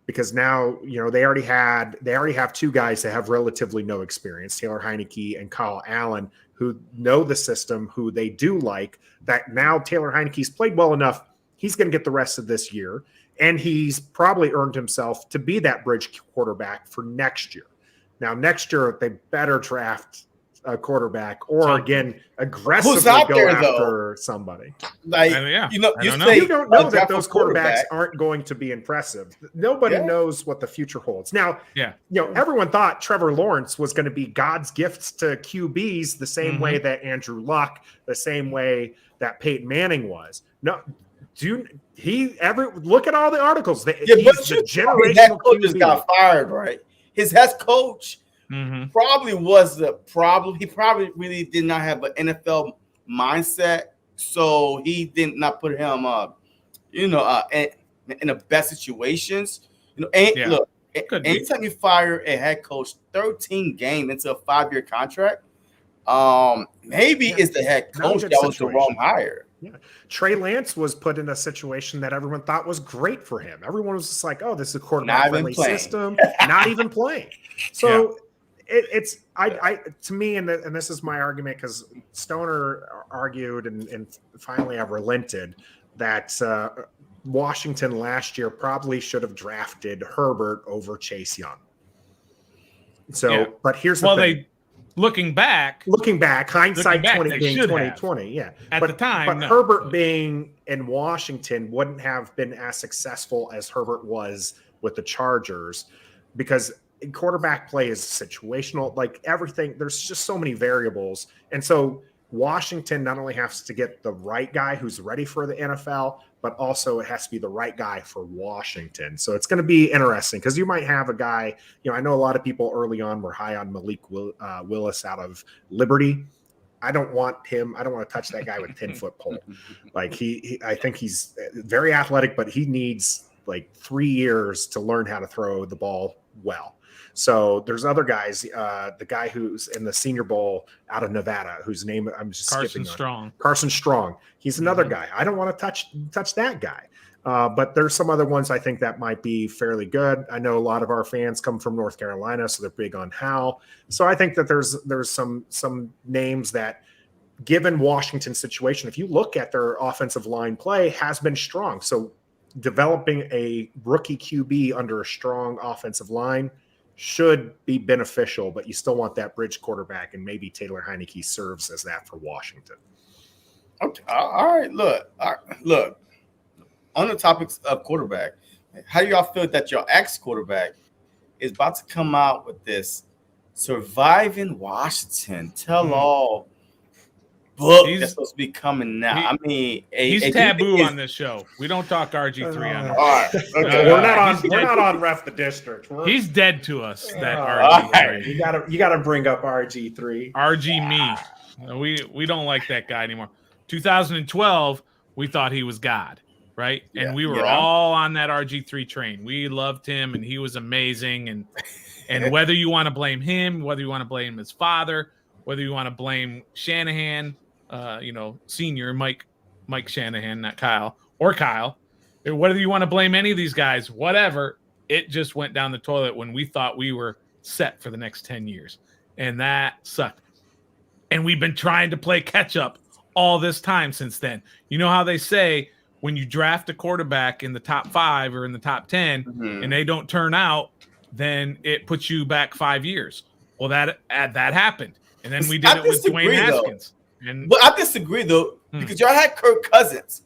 Because now, they already have 2 guys that have relatively no experience, Taylor Heineke and Kyle Allen, who know the system, who they do like. That now Taylor Heineke's played well enough, he's going to get the rest of this year, and he's probably earned himself to be that bridge quarterback for next year. Now, next year they better draft a quarterback, or again aggressively go after somebody. Like you don't know that those quarterbacks aren't going to be impressive. Nobody knows what the future holds. Now, everyone thought Trevor Lawrence was going to be God's gifts to QBs, the same way that Andrew Luck, the same way that Peyton Manning was. No, look at all the articles. He's the generational coach QB. Just got fired, right? His head coach. Probably was the problem. He probably really did not have an NFL mindset, so he did not put him, in the best situations. Look, anytime you fire a head coach 13 games into a 5-year contract, maybe it's the head coach that was the wrong hire. Yeah. Trey Lance was put in a situation that everyone thought was great for him. Everyone was just like, "Oh, this is a quarterback-friendly system." Not even playing. So. It's to me, and this is my argument, because Stoner argued and finally I've relented that Washington last year probably should have drafted Herbert over Chase Young. So, but here's the thing. Looking back, hindsight 2020, At the time, but Herbert being in Washington wouldn't have been as successful as Herbert was with the Chargers, because quarterback play is situational, like everything. There's just so many variables. And so Washington not only has to get the right guy who's ready for the NFL, but also it has to be the right guy for Washington. So it's going to be interesting because you might have a guy, I know a lot of people early on were high on Malik Willis out of Liberty. I don't want him. I don't want to touch that guy with a 10-foot pole. Like I think he's very athletic, but he needs like 3 years to learn how to throw the ball well. So there's other guys, the guy who's in the Senior Bowl out of Nevada, whose name I'm just skipping on. Carson Strong. He's another guy. I don't want to touch that guy. But there's some other ones I think that might be fairly good. I know a lot of our fans come from North Carolina, so they're big on Hal. So I think that there's some names that, given Washington's situation, if you look at their offensive line play, has been strong. So developing a rookie QB under a strong offensive line should be beneficial, but you still want that bridge quarterback, and maybe Taylor Heineke serves as that for Washington. Okay. All right. Look. On the topics of quarterback, how do y'all feel that your ex-quarterback is about to come out with this Surviving Washington tell-all book that's supposed to be coming now? He's taboo on this show. We don't talk RG3 on. All right. Okay. We're not on Ref the District. He's dead to us. That RG3. Right. You gotta bring up RG3. Me. We don't like that guy anymore. 2012, we thought he was God. Right. And we were all on that RG3 train. We loved him and he was amazing. And whether you want to blame him, whether you want to blame his father, whether you want to blame Shanahan, senior Mike Shanahan, not Kyle, or Kyle, whether you want to blame any of these guys, whatever, it just went down the toilet when we thought we were set for the next 10 years. And that sucked. And we've been trying to play catch up all this time since then. You know how they say, when you draft a quarterback in the top 5 or in the top 10 and they don't turn out, then it puts you back 5 years. Well, that happened. And then we did it with Dwayne Haskins. But I disagree, though, because y'all had Kirk Cousins.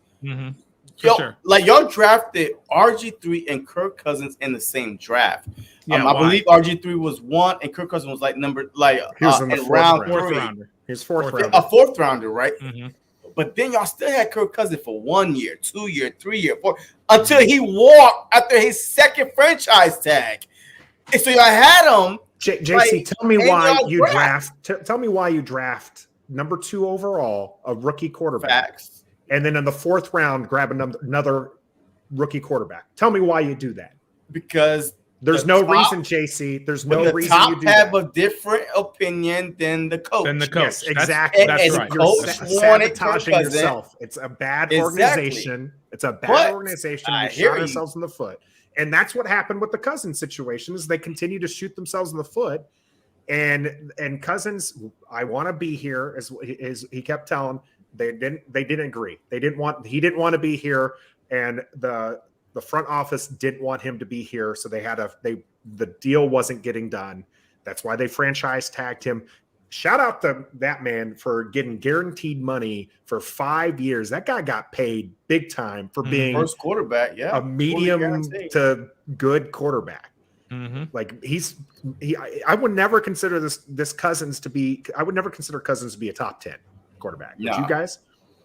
Sure. Like, y'all drafted RG3 and Kirk Cousins in the same draft. Yeah, I believe RG3 was 1 and Kirk Cousins was he was in the round 3. Fourth rounder. He was fourth rounder. A fourth rounder, right? But then y'all still had Kirk Cousins for 1 year, 2 year, 3 year, 4, until he walked after his second franchise tag. And so y'all had him. JC, tell me why you draft. Tell me why you draft number 2 overall, a rookie quarterback, Facts. And then in the 4th round grab another rookie quarterback. Tell me why you do that. Because there's no reason, JC. There's no reason you do have that. a different opinion than the coach. Yes, exactly. That's right. You're sabotaging yourself. It's a bad organization. It's a bad organization. We shot ourselves in the foot. And that's what happened with the Cousins situation is they continue to shoot themselves in the foot. And Cousins, I want to be here, as he kept telling. They didn't agree. He didn't want to be here, and the front office didn't want him to be here, so the deal wasn't getting done. That's why they franchise tagged him. Shout out to that man for getting guaranteed money for 5 years. That guy got paid big time for being first quarterback, a medium to good quarterback. Like I would never consider this Cousins to be. I would never consider Cousins to be a top 10 quarterback. Would you guys?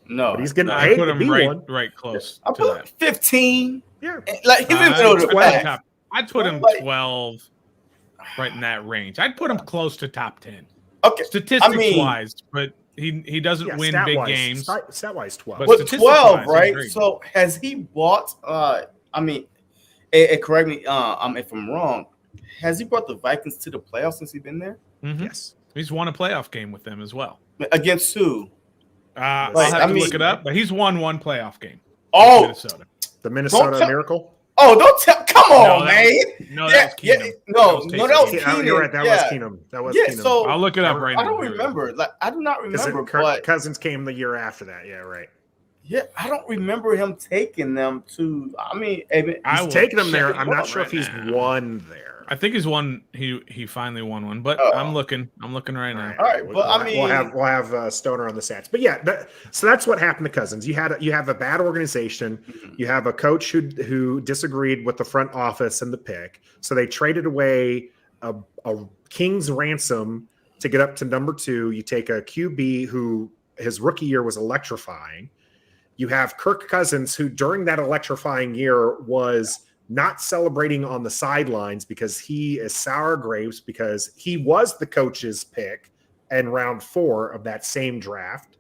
No, but he's getting paid put to him be one. right close. I put him 15. Yeah, like he's I'd put him 12, right in that range. I'd put him close to top 10. Okay, statistics wise, but he doesn't win big games. Stat wise, 12. But 12, right? So has he bought? Correct me if I'm wrong. Has he brought the Vikings to the playoffs since he's been there? Yes, he's won a playoff game with them as well. Against who? I'll have to look it up, but he's won one playoff game. Oh, Minnesota. The Minnesota Miracle. Oh, don't tell! Come on, man. No, that was Keenum. That was Keenum. You're right. That was Keenum. That was Keenum. So I'll look it up right now. I don't remember. I do not remember. But Cousins came the year after that. Yeah, right. Yeah, I don't remember him taking them to. He's taking them there. I'm not sure if he's won there. I think he's won. He finally won one, but I'm looking right now. All right, but we'll have Stoner on the stats. But yeah, so that's what happened to Cousins. You have a bad organization. You have a coach who disagreed with the front office and the pick, so they traded away a king's ransom to get up to number 2. You take a QB who his rookie year was electrifying. You have Kirk Cousins, who during that electrifying year was not celebrating on the sidelines because he is sour grapes because he was the coach's pick in round 4 of that same draft,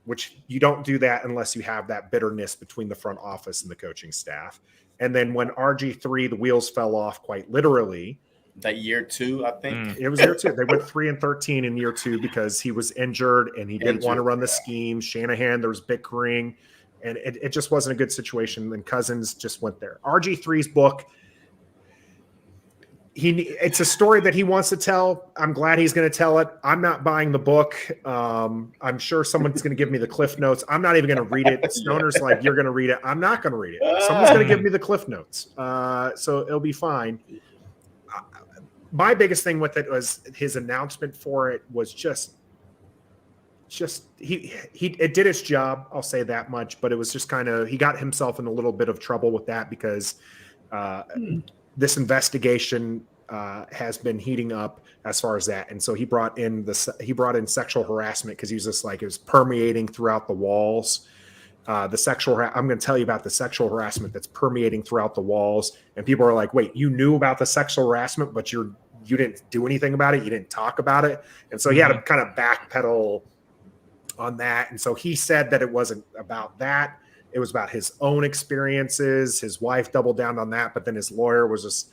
which you don't do that unless you have that bitterness between the front office and the coaching staff. And then when RG3, the wheels fell off quite literally. That year 2, I think. It was year 2. They went 3-13 in year 2 because he was injured and he didn't want to run the scheme. Shanahan, there was bickering, and it just wasn't a good situation. And Cousins just went there. RG3's book, it's a story that he wants to tell. I'm glad he's going to tell it. I'm not buying the book. I'm sure someone's going to give me the Cliff Notes. I'm not even going to read it. Stoner's like, you're going to read it. I'm not going to read it. Someone's going to give me the Cliff Notes. So it'll be fine. My biggest thing with it was his announcement for it was just it did its job. I'll say that much, but it was just kind of, he got himself in a little bit of trouble with that because this investigation has been heating up as far as that. And so he brought in sexual harassment because he was just like, it was permeating throughout the walls. I'm going to tell you about the sexual harassment that's permeating throughout the walls. And people are like, wait, you knew about the sexual harassment, but you didn't do anything about it. You didn't talk about it. And so he had to kind of backpedal on that. And so he said that it wasn't about that. It was about his own experiences. His wife doubled down on that, but then his lawyer was just,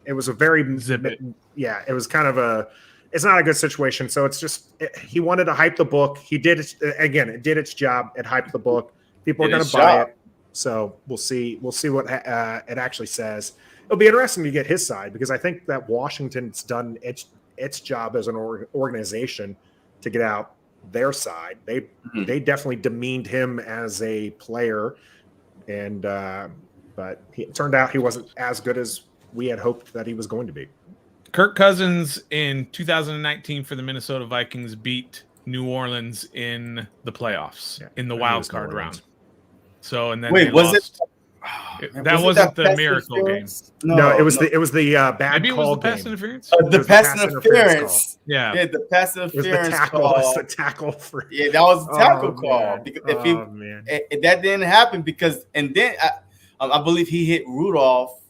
it was a very, it was kind of it's not a good situation. So it's just, he wanted to hype the book. He did it again. It did its job. It hyped the book. People are going to buy it. So we'll see what it actually says. It'll be interesting to get his side because I think that Washington's done its job as an organization to get out their side. They definitely demeaned him as a player, and but it turned out he wasn't as good as we had hoped that he was going to be. Kirk Cousins in 2019 for the Minnesota Vikings beat New Orleans in the playoffs in the wild card round. So and then wait, was lost. That wasn't the miracle game. No, it was the bad maybe call it was the pass game. interference. The pass interference. Yeah, the pass interference call. It was the tackle for. Yeah, that was a tackle call. Man. Because if that didn't happen, and then I believe he hit Rudolph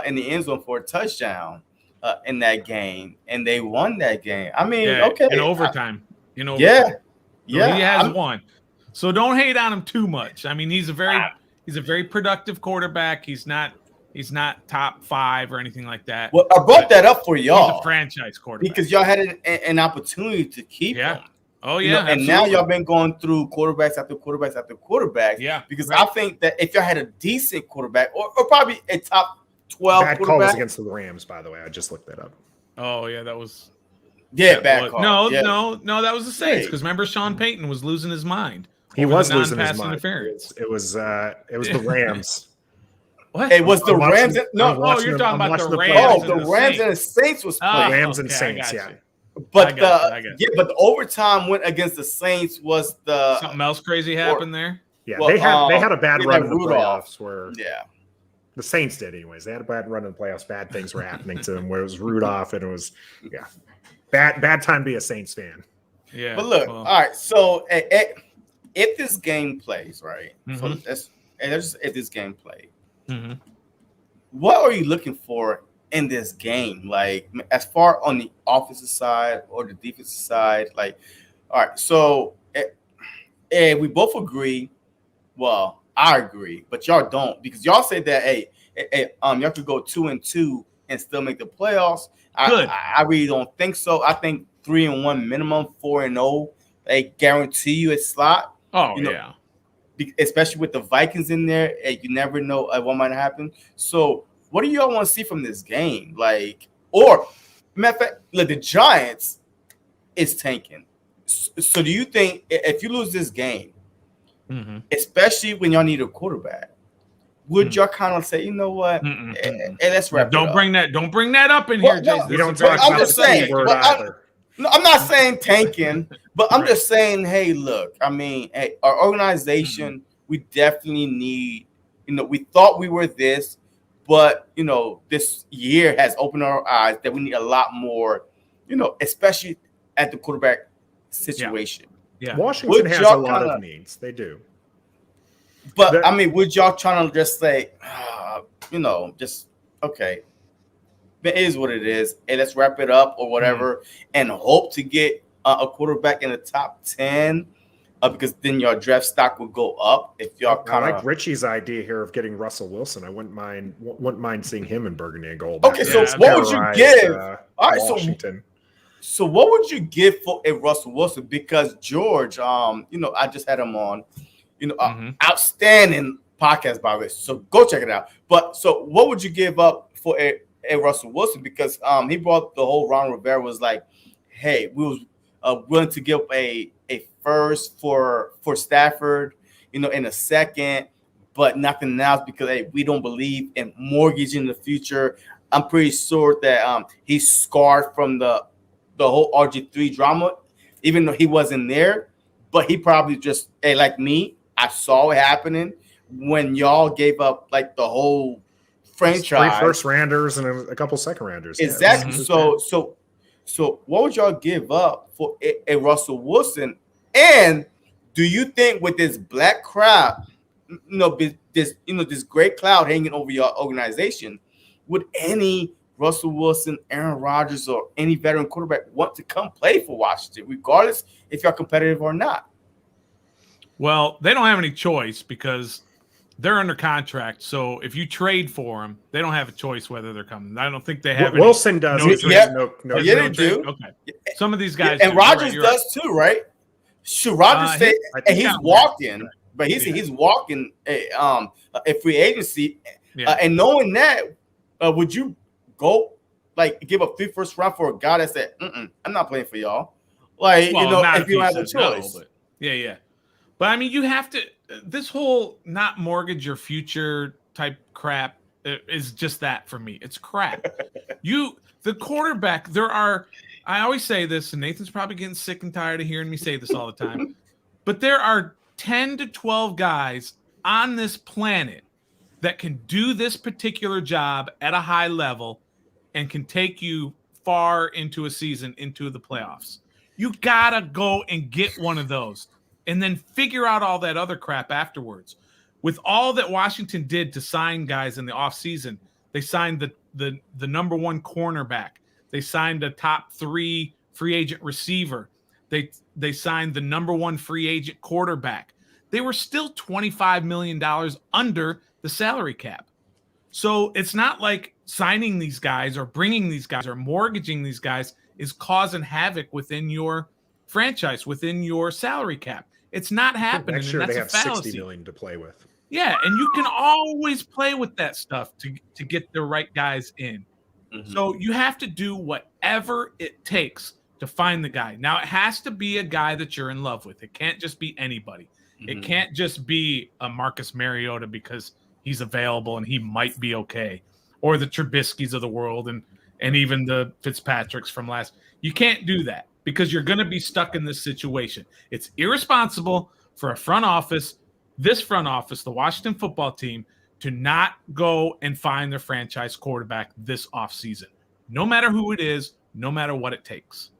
in the end zone for a touchdown in that game, and they won that game. I mean, in overtime. Yeah, he has won. So don't hate on him too much. I mean, he's a very productive quarterback. He's not top 5 or anything like that. Well, I brought that up for y'all. He's a franchise quarterback because y'all had an opportunity to keep him. Oh yeah, and now y'all been going through quarterbacks after quarterbacks after quarterbacks. Yeah, because I think that if y'all had a decent quarterback or probably a top 12 bad call was against the Rams, by the way. I just looked that up. Oh yeah, that was bad call. No, that was the Saints because remember Sean Payton was losing his mind. He was losing his mind. Interference. It was the Rams. What? It was the Rams. You're talking about the Rams. Oh, the Rams and the Saints was playing. Rams and Saints, yeah. But the overtime went against the Saints was something else crazy happened there. Yeah, they had a bad run in the playoffs where the Saints did anyways. They had a bad run in the playoffs. Bad things were happening to them where it was Rudolph and it was bad time to be a Saints fan. Yeah. But look, all right, so if this game plays, right? So if this game played, what are you looking for in this game? Like, as far on the offensive side or the defensive side, like, all right, so we both agree. Well, I agree, but y'all don't because y'all say that y'all could go 2-2 and still make the playoffs. I really don't think so. I think 3-1 minimum, 4-0. They guarantee you a slot. Oh, especially with the Vikings in there, you never know what might happen. So, what do y'all want to see from this game? Like, or matter of fact, look, the Giants is tanking. So, do you think if you lose this game, especially when y'all need a quarterback, would y'all kind of say, you know what? Hey, let's wrap it up. Don't bring that up in here, Jason. You don't talk about the C word either. No, I'm not saying tanking, but I'm just saying, hey, look, I mean, our organization, we definitely need, we thought we were this, But this year has opened our eyes that we need a lot more, especially at the quarterback situation. Yeah. Washington Would has y'all a lot kinda- of needs. They do. But I mean, would y'all trying to just say, just okay, it is what it is, and let's wrap it up or whatever, and hope to get a quarterback in the top 10, because then your draft stock will go up if y'all I kind like of. Richie's idea here of getting Russell Wilson. I wouldn't mind seeing him in burgundy and gold. Okay, so Yeah, what would you give? All right, Washington. So what would you give for a Russell Wilson? Because George, I just had him on, outstanding podcast by the way. So go check it out. But so what would you give up for a Russell Wilson? Because he brought the whole Ron Rivera was like, hey, we was willing to give a first for Stafford, in a second, but nothing else because hey, we don't believe in mortgaging the future. I'm pretty sure that he's scarred from the whole RG3 drama, even though he wasn't there. But he probably just, hey, like me, I saw it happening when y'all gave up like the whole franchise. 3 first rounders and a couple second rounders. Exactly. Yeah, So what would y'all give up for a Russell Wilson? And do you think with this black crowd, this great cloud hanging over your organization, would any Russell Wilson, Aaron Rodgers, or any veteran quarterback want to come play for Washington, regardless if you're competitive or not? Well, they don't have any choice because they're under contract. So if you trade for them, they don't have a choice whether they're coming. I don't think they have. Wilson does. No trade. No, Yeah, they do. Okay. Some of these guys, and do. Rodgers You're right. does too, right? Should Rodgers say? And he's walking, but he's walking a free agency. And knowing that, would you go like give up 3 first round for a guy that said, "I'm not playing for y'all"? Like if you don't have a choice. No, but yeah. But I mean, you have to. This whole not mortgage your future type crap is just that for me. It's crap. The quarterback. I always say this, and Nathan's probably getting sick and tired of hearing me say this all the time. But there are 10 to 12 guys on this planet that can do this particular job at a high level and can take you far into a season, into the playoffs. You gotta go and get one of those and then figure out all that other crap afterwards. With all that Washington did to sign guys in the offseason, they signed the number 1 cornerback. They signed a top 3 free agent receiver. They signed the number 1 free agent quarterback. They were still $25 million under the salary cap. So it's not like signing these guys or bringing these guys or mortgaging these guys is causing havoc within your franchise, within your salary cap. It's not happening. Next year and that's they have a fallacy. $60 million to play with. Yeah, and you can always play with that stuff to get the right guys in. Mm-hmm. So you have to do whatever it takes to find the guy. Now, it has to be a guy that you're in love with. It can't just be anybody. Mm-hmm. It can't just be a Marcus Mariota because he's available and he might be okay, or the Trubisky's of the world and even the Fitzpatricks from last. You can't do that because you're going to be stuck in this situation. It's irresponsible for a front office, the Washington football team, to not go and find their franchise quarterback this offseason, no matter who it is, no matter what it takes.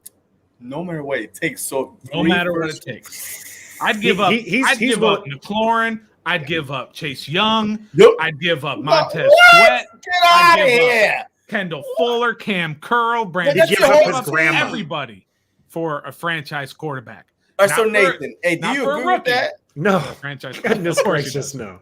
No matter what it takes. So no matter what it takes. I'd give up. I'd give up McLaurin. I'd give up Chase Young. Yep. I'd give up Montez Sweat. Get out of here. Kendall Fuller, Cam Curl, Brandon. Give up his grandma. Everybody for a franchise quarterback. All right, so Nathan, hey, do you agree with that? No. Franchise. Goodness gracious, no.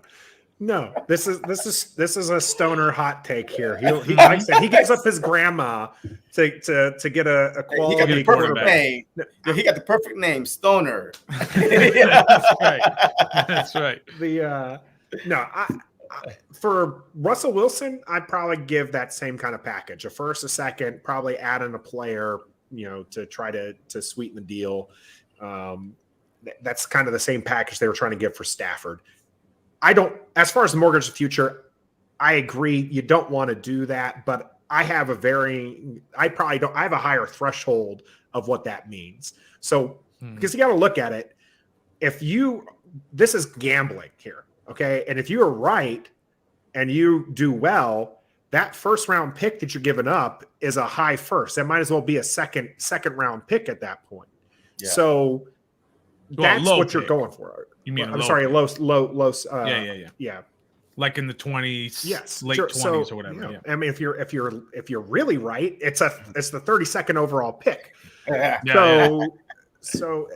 No, this is a stoner hot take here. He likes it. He gives up his grandma to get a quality. He got the perfect name. He got the perfect name, Stoner. That's right. That's right. For Russell Wilson, I'd probably give that same kind of package: a first, a second, probably add in a player, to try to sweeten the deal. That's kind of the same package they were trying to give for Stafford. As far as the mortgage future, I agree. You don't want to do that, but I have I have a higher threshold of what that means. So, because you got to look at it. This is gambling here. Okay. And if you are right, and you do well, that first round pick that you're giving up is a high first. That might as well be a second round pick at that point. Yeah. So that's what you're pick. going for. You mean I'm sorry, low. Yeah. Like in the 20s, yes, late sure. 20s or whatever. Yeah. I mean, if you're really right, it's the 32nd overall pick. So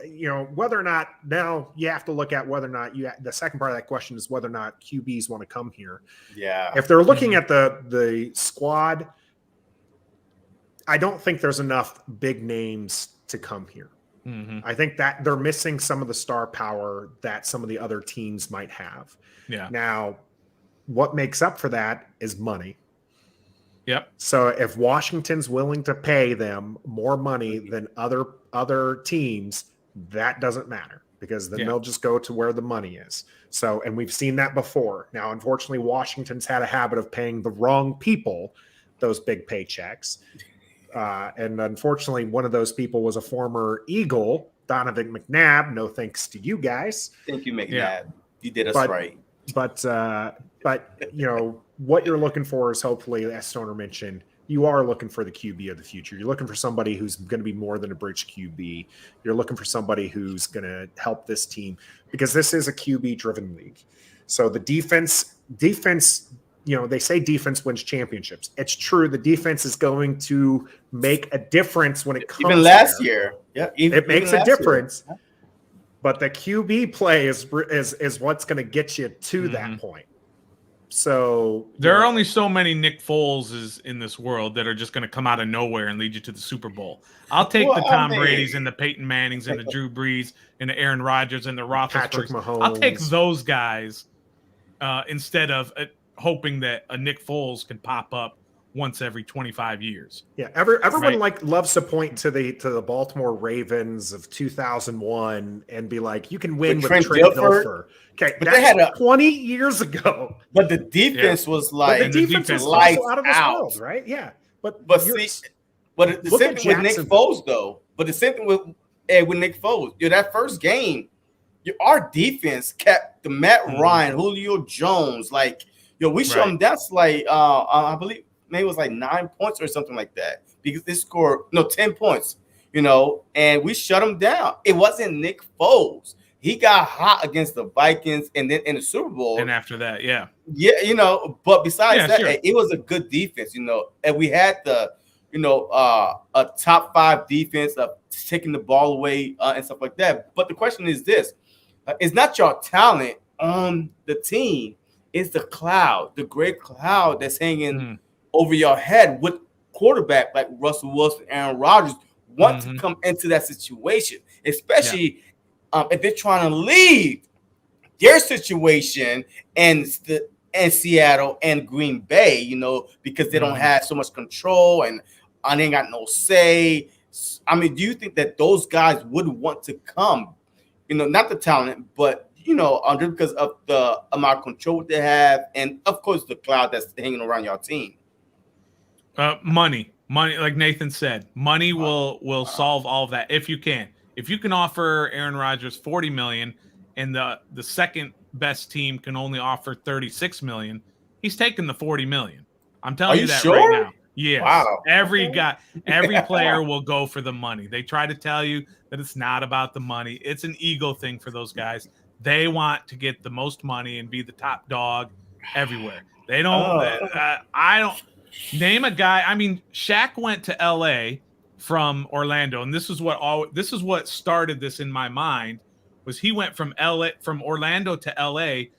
whether or not, now you have to look at whether or not the second part of that question is whether or not QBs want to come here. Yeah. If they're looking at the squad, I don't think there's enough big names to come here. I think that they're missing some of the star power that some of the other teams might have. Yeah. Now, what makes up for that is money. Yep. So if Washington's willing to pay them more money than other teams, that doesn't matter, because then they'll just go to where the money is. So, and we've seen that before. Now, unfortunately, Washington's had a habit of paying the wrong people those big paychecks. And unfortunately, one of those people was a former Eagle, Donovan McNabb. No thanks to you guys. Thank you, McNabb. Yeah. You did us right. But what you're looking for is, hopefully, as Stoner mentioned, you are looking for the QB of the future. You're looking for somebody who's going to be more than a bridge QB. You're looking for somebody who's going to help this team, because this is a QB-driven league. So the defense, they say defense wins championships. It's true. The defense is going to make a difference when it comes. Even last year, it makes a difference. Yeah. But the QB play is what's going to get you to that point. So there are only so many Nick Foles in this world that are just going to come out of nowhere and lead you to the Super Bowl. I'll take the Tom Brady's and the Peyton Mannings and the Drew Brees and the Aaron Rodgers and the Patrick Roethlisbergers. Mahomes. I'll take those guys instead of hoping that a Nick Foles can pop up once every 25 years. Yeah, everyone loves to point to the Baltimore Ravens of 2001 and be like, you can win with Trent Dilfer. Okay, but they had 20 years ago. But the defense was like, the defense was also out of this world, right? Yeah, but the same thing with Nick Foles though. But the same thing with Nick Foles. That first game, our defense kept the Matt Ryan, Julio Jones, we showed them. That's I believe maybe it was 9 points or something like that, because they scored 10 points, and we shut them down. It wasn't Nick Foles. He got hot against the Vikings, and then in the Super Bowl. And after that, but besides that, it was a good defense, and we had the, a top 5 defense of taking the ball away and stuff like that. But the question is this: it's not your talent on the team. It's the cloud, the great cloud that's hanging over your head with quarterback like Russell Wilson, Aaron Rodgers want to come into that situation, especially if they're trying to leave their situation and Seattle and Green Bay, because they don't have so much control and they ain't got no say. I mean, do you think that those guys would want to come? Not the talent, but just because of the amount of control they have, and of course the cloud that's hanging around your team. Money, like Nathan said, money will solve all of that if you can. If you can offer Aaron Rodgers $40 million and the second best team can only offer $36 million, he's taking the $40 million. I'm telling you that right now. Yes. Wow. Every player will go for the money. They try to tell you that it's not about the money. It's an ego thing for those guys. They want to get the most money and be the top dog everywhere. They don't. I don't name a guy. I mean, Shaq went to L.A. from Orlando, and this is what started this in my mind. Was he went from Orlando to L.A.,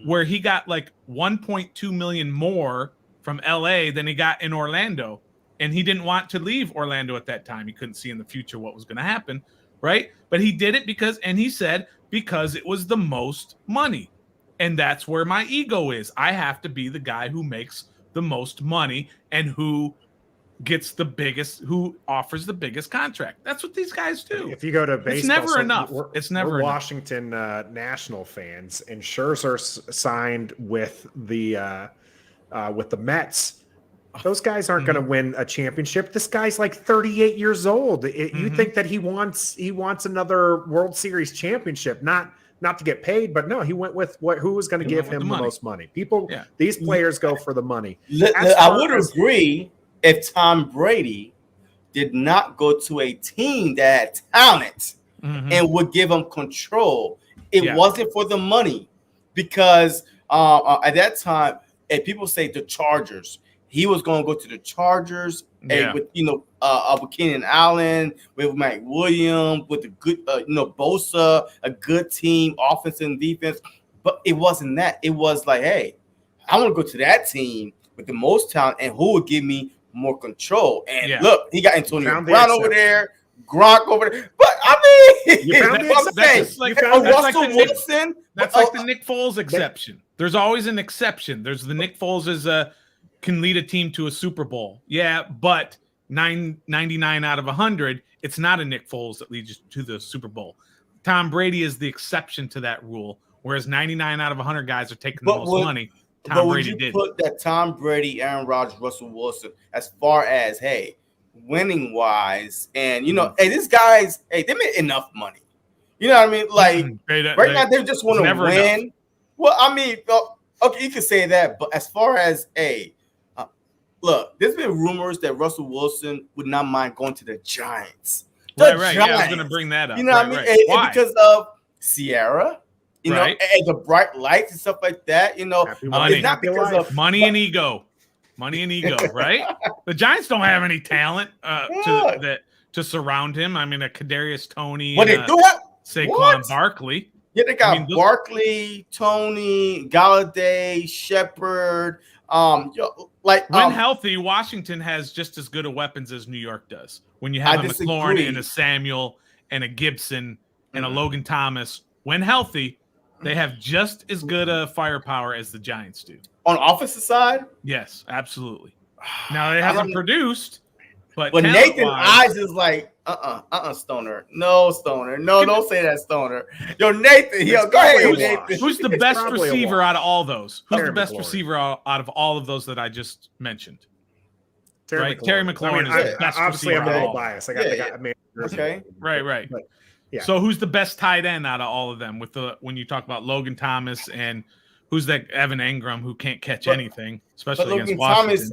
where he got like 1.2 million more from L.A. than he got in Orlando, and he didn't want to leave Orlando at that time. He couldn't see in the future what was going to happen, right? But he did it because it was the most money. And that's where my ego is. I have to be the guy who makes the most money and who offers the biggest contract. That's what these guys do. If you go to baseball, it's never enough. It's never enough. Washington National fans, and Scherzer signed with the Mets. Those guys aren't going to win a championship. This guy's like 38 years old. You think that he wants another World Series championship, not not to get paid, but no, he went with who was going to give him the most money. People, these players go for the money. I would agree if Tom Brady did not go to a team that had talent and would give him control. It wasn't for the money, because at that time, and people say the Chargers, he was going to go to the Chargers with with Keenan Allen, with Mike Williams, with a good Bosa, a good team, offense and defense. But it wasn't that. It was like, hey, I want to go to that team with the most talent and who would give me more control. And look, he got Antonio Brown over there, Gronk over there. But I mean, Russell Wilson. That's like the Nick Foles exception. There's always an exception. There's the Nick Foles can lead a team to a Super Bowl. Yeah, but 99 out of 100, it's not a Nick Foles that leads you to the Super Bowl. Tom Brady is the exception to that rule, whereas 99 out of 100 guys are taking the most money. Tom Brady did. Put that Tom Brady, Aaron Rodgers, Russell Wilson as far as winning wise, and hey, these guys, they made enough money. You know what I mean? Like right now, they just want to win. Enough. Well, I mean, okay, you can say that, but as far as look, there's been rumors that Russell Wilson would not mind going to the Giants. Right. Yeah, I was going to bring that up. You know what I mean? Right. And because of Sierra, you know, and the bright lights and stuff like that. You know, it's not because of money and ego. Money and ego, right? The Giants don't have any talent to surround him. I mean, a Kadarius Toney, Saquon Barkley. Yeah, they got Barkley, Toney, Galladay, Shepard. When healthy, Washington has just as good of weapons as New York does. When you have a McLaurin and a Samuel and a Gibson and a Logan Thomas, when healthy, they have just as good a firepower as the Giants do. On the offensive side? Yes, absolutely. Now, they haven't produced, but Nathan Eyes is like, Stoner. No, Stoner. No, don't say that, Stoner. Yo, Nathan. Go ahead, Nathan. Who's the best receiver out of all those? Who's the best receiver out of all of those that I just mentioned? Terry McLaurin is the best obviously, receiver. I'm a little biased. Okay. Right. But, yeah. So who's the best tight end out of all of them? When you talk about Logan Thomas and who's that Evan Engram who can't catch anything, especially against Washington?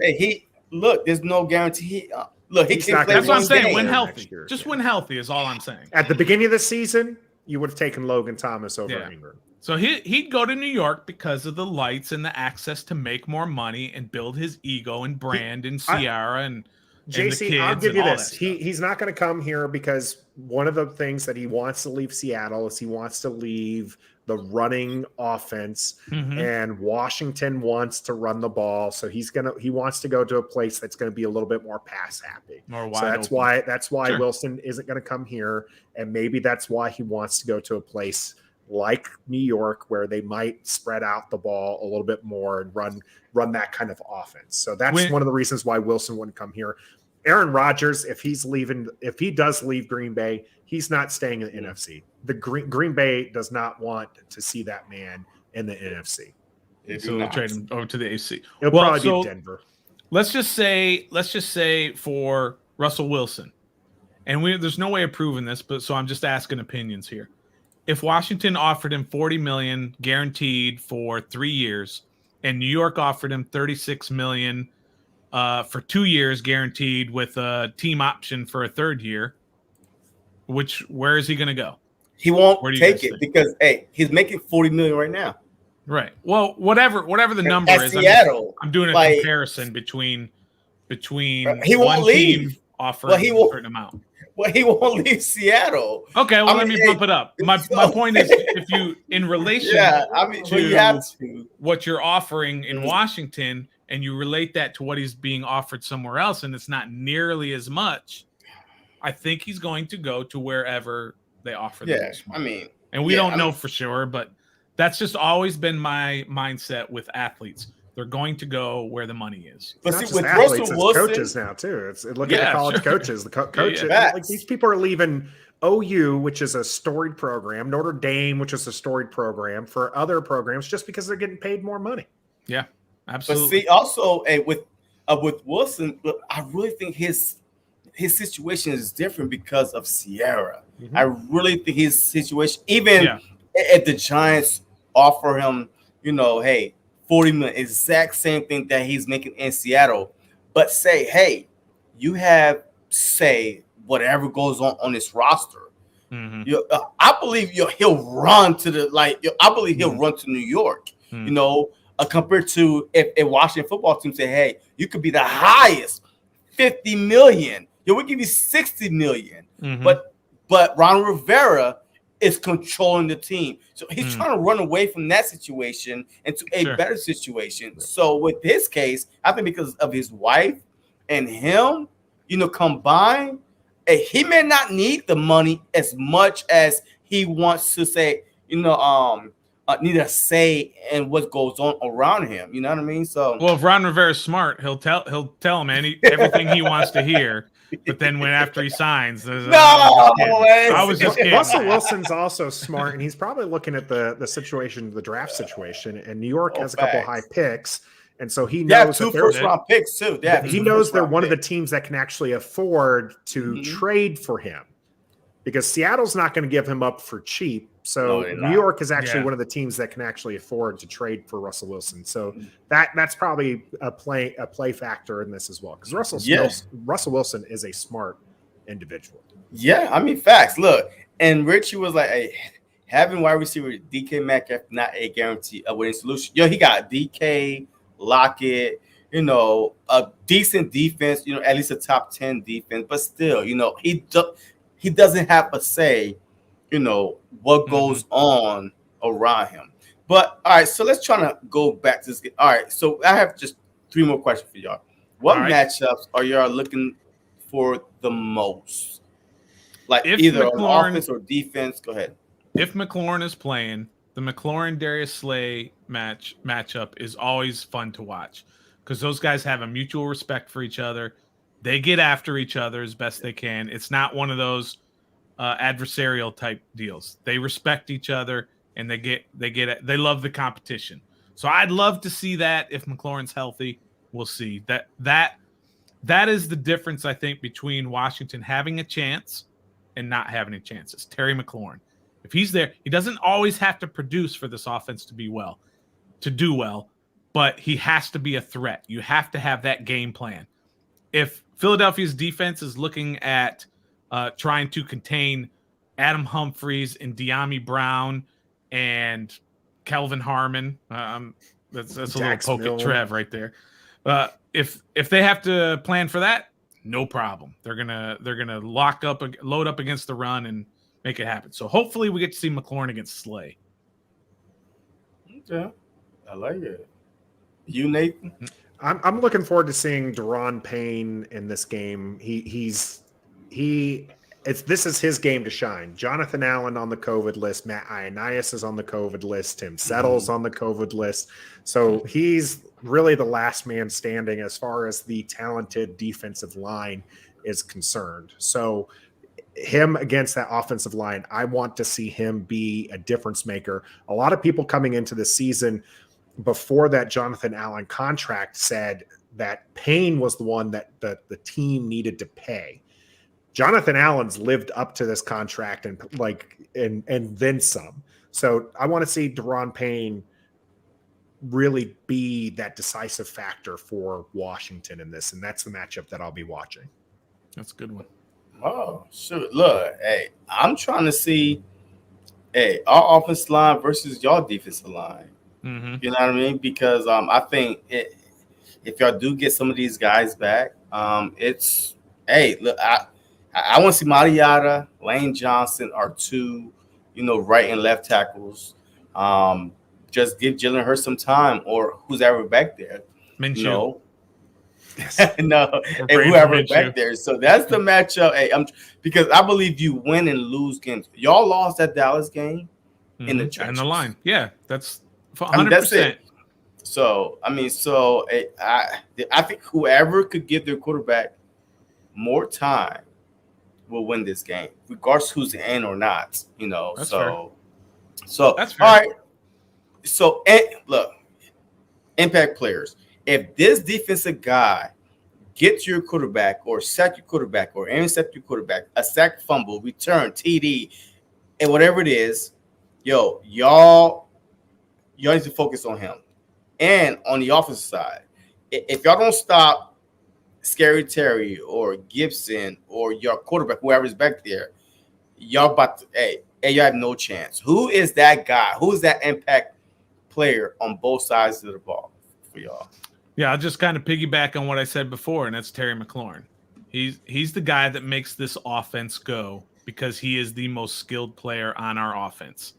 Thomas, there's no guarantee. He can play. That's what I'm saying. When healthy, just when healthy is all I'm saying. At the beginning of the season, you would have taken Logan Thomas over Engram. So he'd go to New York because of the lights and the access to make more money and build his ego and brand and Ciara and JC, I'll give you this. He's not going to come here because one of the things that he wants to leave Seattle is he wants to leave the running offense, and Washington wants to run the ball. So he wants to go to a place that's going to be a little bit more pass happy. So that's why Wilson isn't going to come here, and maybe that's why he wants to go to a place like New York where they might spread out the ball a little bit more and run that kind of offense. So that's one of the reasons why Wilson wouldn't come here. Aaron Rodgers, if he does leave Green Bay, he's not staying in the NFC. The Green Bay does not want to see that man in the NFC. So they'll trade him over to the AC. It'll probably be Denver. Let's just say for Russell Wilson, and there's no way of proving this, but so I'm just asking opinions here. If Washington offered him $40 million guaranteed for 3 years, and New York offered him $36 million for 2 years guaranteed with a team option for a third year, where is he going to go? He won't take it because he's making $40 million right now. Right. Well, whatever the number is, Seattle, I'm doing a comparison between he won't one leave. team offering a certain amount. Well, he won't leave Seattle. Okay, well, let me bump it up. My point is, if you, in relation to what you're offering in Washington, and you relate that to what he's being offered somewhere else, and it's not nearly as much, I think he's going to go to wherever they offer the most money. And we don't know for sure, but that's just always been my mindset with athletes. They're going to go where the money is. But see, with athletes, Russell Wilson, coaches now too. Look at the college coaches. The coaches, like these people are leaving OU, which is a storied program, Notre Dame, which is a storied program, for other programs just because they're getting paid more money. Yeah, absolutely. But see, also with Wilson, I really think his situation is different because of Sierra. I really think his situation, even if the Giants offer him, hey, 40 million, exact same thing that he's making in Seattle, but say, hey, you have say whatever goes on this roster. Mhm. I believe he'll run to I believe he'll run to New York. Compared to if Washington football team say, hey, you could be the highest 50 million. We'll give you 60 million. But Ron Rivera is controlling the team. So he's trying to run away from that situation into a better situation. So with his case, I think because of his wife and him, combined, he may not need the money as much as he wants to say, need a say in what goes on around him. You know what I mean? So, well, if Ron Rivera's smart, he'll tell him everything he wants to hear. But then after he signs, I was just kidding. Russell Wilson's also smart, and he's probably looking at the situation, the draft situation. And New York has a couple high picks, and so he knows 2 first-round picks too. He knows they're one of the teams that can actually afford to trade for him, because Seattle's not going to give him up for cheap. So New York is actually one of the teams that can actually afford to trade for Russell Wilson. So that's probably a play factor in this as well, because Russell Wilson is a smart individual. Yeah, I mean, facts. Look, and Richie was like, hey, having wide receiver DK Metcalf not a guarantee of winning solution. He got DK, Lockett, a decent defense, at least a top 10 defense, but still, he doesn't have a say, what goes on around him. But all right, so let's try to go back to this game. All right, so I have just 3 more questions for y'all. What matchups are y'all looking for the most? Like if either on offense or defense? Go ahead. If McLaurin is playing, the McLaurin-Darius Slay matchup is always fun to watch, because those guys have a mutual respect for each other. They get after each other as best they can. It's not one of those adversarial type deals. They respect each other, and they love the competition. So I'd love to see that if McLaurin's healthy. We'll see. That is the difference, I think, between Washington having a chance and not having a chance. It's Terry McLaurin. If he's there, he doesn't always have to produce for this offense to do well, but he has to be a threat. You have to have that game plan. If Philadelphia's defense is looking at trying to contain Adam Humphries and De'Ami Brown and Kelvin Harmon, that's a little poke at Trev right there. If they have to plan for that, no problem. They're gonna load up against the run and make it happen. So hopefully we get to see McLaurin against Slay. Okay, I like it. You, Nathan? I'm looking forward to seeing Daron Payne in this game. This is his game to shine. Jonathan Allen on the COVID list, Matt Ioannidis is on the COVID list, Tim Settle's on the COVID list. So he's really the last man standing as far as the talented defensive line is concerned. So him against that offensive line, I want to see him be a difference maker. A lot of people coming into the season before that Jonathan Allen contract said that Payne was the one that the team needed to pay. Jonathan Allen's lived up to this contract and then some. So I want to see Daron Payne really be that decisive factor for Washington in this, and that's the matchup that I'll be watching. That's a good one. Oh, shoot. Look, hey, I'm trying to see, our offensive line versus y'all defensive line. Mm-hmm. You know what I mean? Because I think if y'all do get some of these guys back, look, I want to see Mariota, Lane Johnson are 2, right and left tackles. Just give Jalen Hurts some time, or who's ever back there. Minshew. No, and whoever back there. So that's the matchup. Because I believe you win and lose games. Y'all lost that Dallas game in the trenches. And the line. Yeah, that's 100%. I mean, that's it. So, I think whoever could give their quarterback more time will win this game, regardless who's in or not. That's so fair. So that's fair. All right. So look, impact players. If this defensive guy gets your quarterback, or sack your quarterback, or intercept your quarterback, a sack, fumble, return, TD, and whatever it is, yo, y'all need to focus on him. And on the offensive side, if y'all don't stop Scary Terry or Gibson or your quarterback, whoever's back there, y'all about to, hey, you have no chance. Who is that guy? Who is that impact player on both sides of the ball for y'all? Yeah, I'll just kind of piggyback on what I said before, and that's Terry McLaurin. He's the guy that makes this offense go because he is the most skilled player on our offense.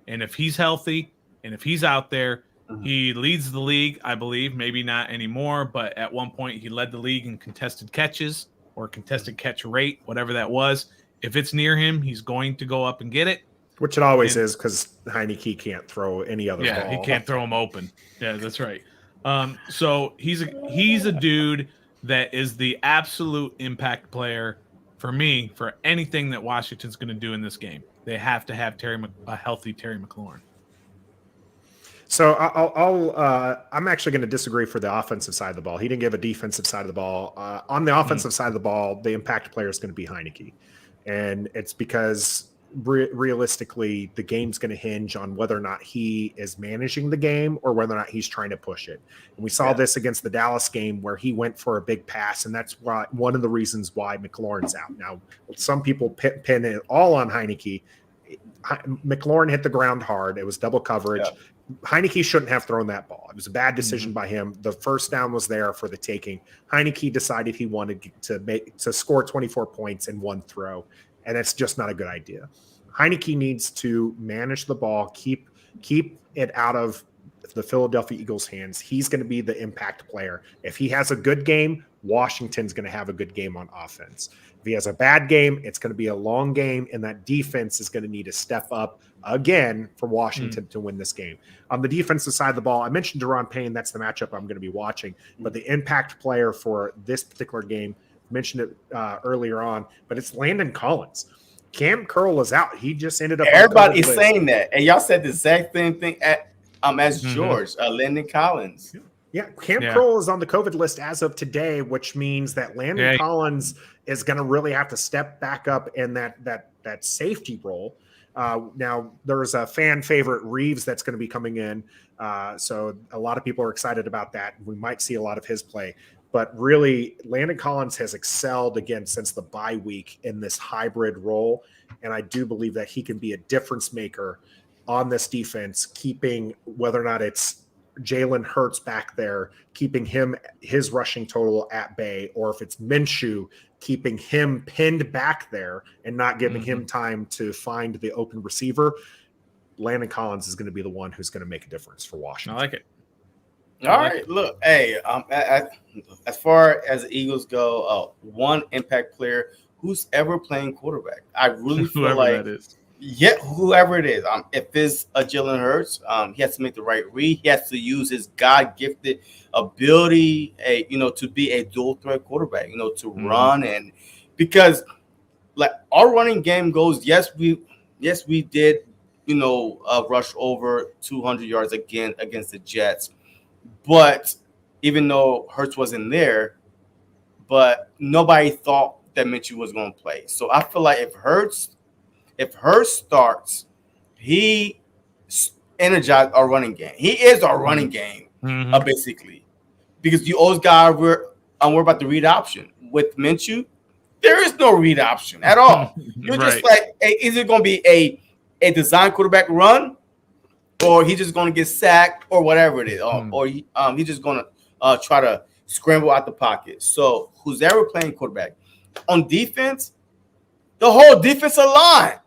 And if he's healthy and if he's out there, he leads the league, I believe, maybe not anymore, but at one point he led the league in contested catches or contested catch rate, whatever that was. If it's near him, he's going to go up and get it. Which it always is because Heineke can't throw any other ball. Yeah, he can't throw them open. Yeah, that's right. So he's a dude that is the absolute impact player for me for anything that Washington's going to do in this game. They have to have a healthy Terry McLaurin. So I'm actually going to disagree for the offensive side of the ball. He didn't give a defensive side of the ball. On the offensive side of the ball, the impact player is going to be Heineke, and it's because realistically, the game's going to hinge on whether or not he is managing the game or whether or not he's trying to push it. And we saw this against the Dallas game where he went for a big pass, and that's why one of the reasons why McLaurin's out. Now, some people pin it all on Heineke. McLaurin hit the ground hard. It was double coverage. Yeah. Heineke shouldn't have thrown that ball. It was a bad decision by him. The first down was there for the taking. Heineke decided he wanted to score 24 points in one throw, and that's just not a good idea. Heineke needs to manage the ball, keep it out of the Philadelphia Eagles' hands. He's going to be the impact player. If he has a good game, Washington's going to have a good game on offense. If he has a bad game, it's going to be a long game, and that defense is going to need to step up again for Washington to win this game. On the defensive side of the ball, I mentioned Deron Payne. That's the matchup I'm going to be watching. But the impact player for this particular game, mentioned it earlier on, but it's Landon Collins. Cam Curl is out. He just ended up. Everybody is saying that, and y'all said the exact same thing as George, Landon Collins. Yeah, Cam Curl is on the COVID list as of today, which means that Landon Collins is going to really have to step back up in that safety role. Now, there's a fan favorite Reeves that's going to be coming in. So a lot of people are excited about that. We might see a lot of his play. But really, Landon Collins has excelled again since the bye week in this hybrid role. And I do believe that he can be a difference maker on this defense, keeping whether or not it's Jalen Hurts back there, keeping his rushing total at bay, or if it's Minshew, keeping him pinned back there and not giving him time to find the open receiver. Landon Collins is going to be the one who's going to make a difference for Washington. I like it. All right, look, hey, as far as the Eagles go, one impact player who's ever playing quarterback. I really feel like that is. Yeah, whoever it is. If it's a Jalen Hurts, he has to make the right read. He has to use his God-gifted ability, to be a dual threat quarterback. To run, and because like our running game goes, yes, we did, rush over 200 yards again against the Jets, but even though Hurts wasn't there, but nobody thought that Minshew was going to play. So I feel like if Hurts starts, he energized our running game. He is our running game, basically, because you always got worry about the read option. With Minshew, there is no read option at all. You're just like, is it going to be a design quarterback run, or he's just going to get sacked, or whatever it is, or he's just going to try to scramble out the pocket. So who's ever playing quarterback on defense, the whole defensive line.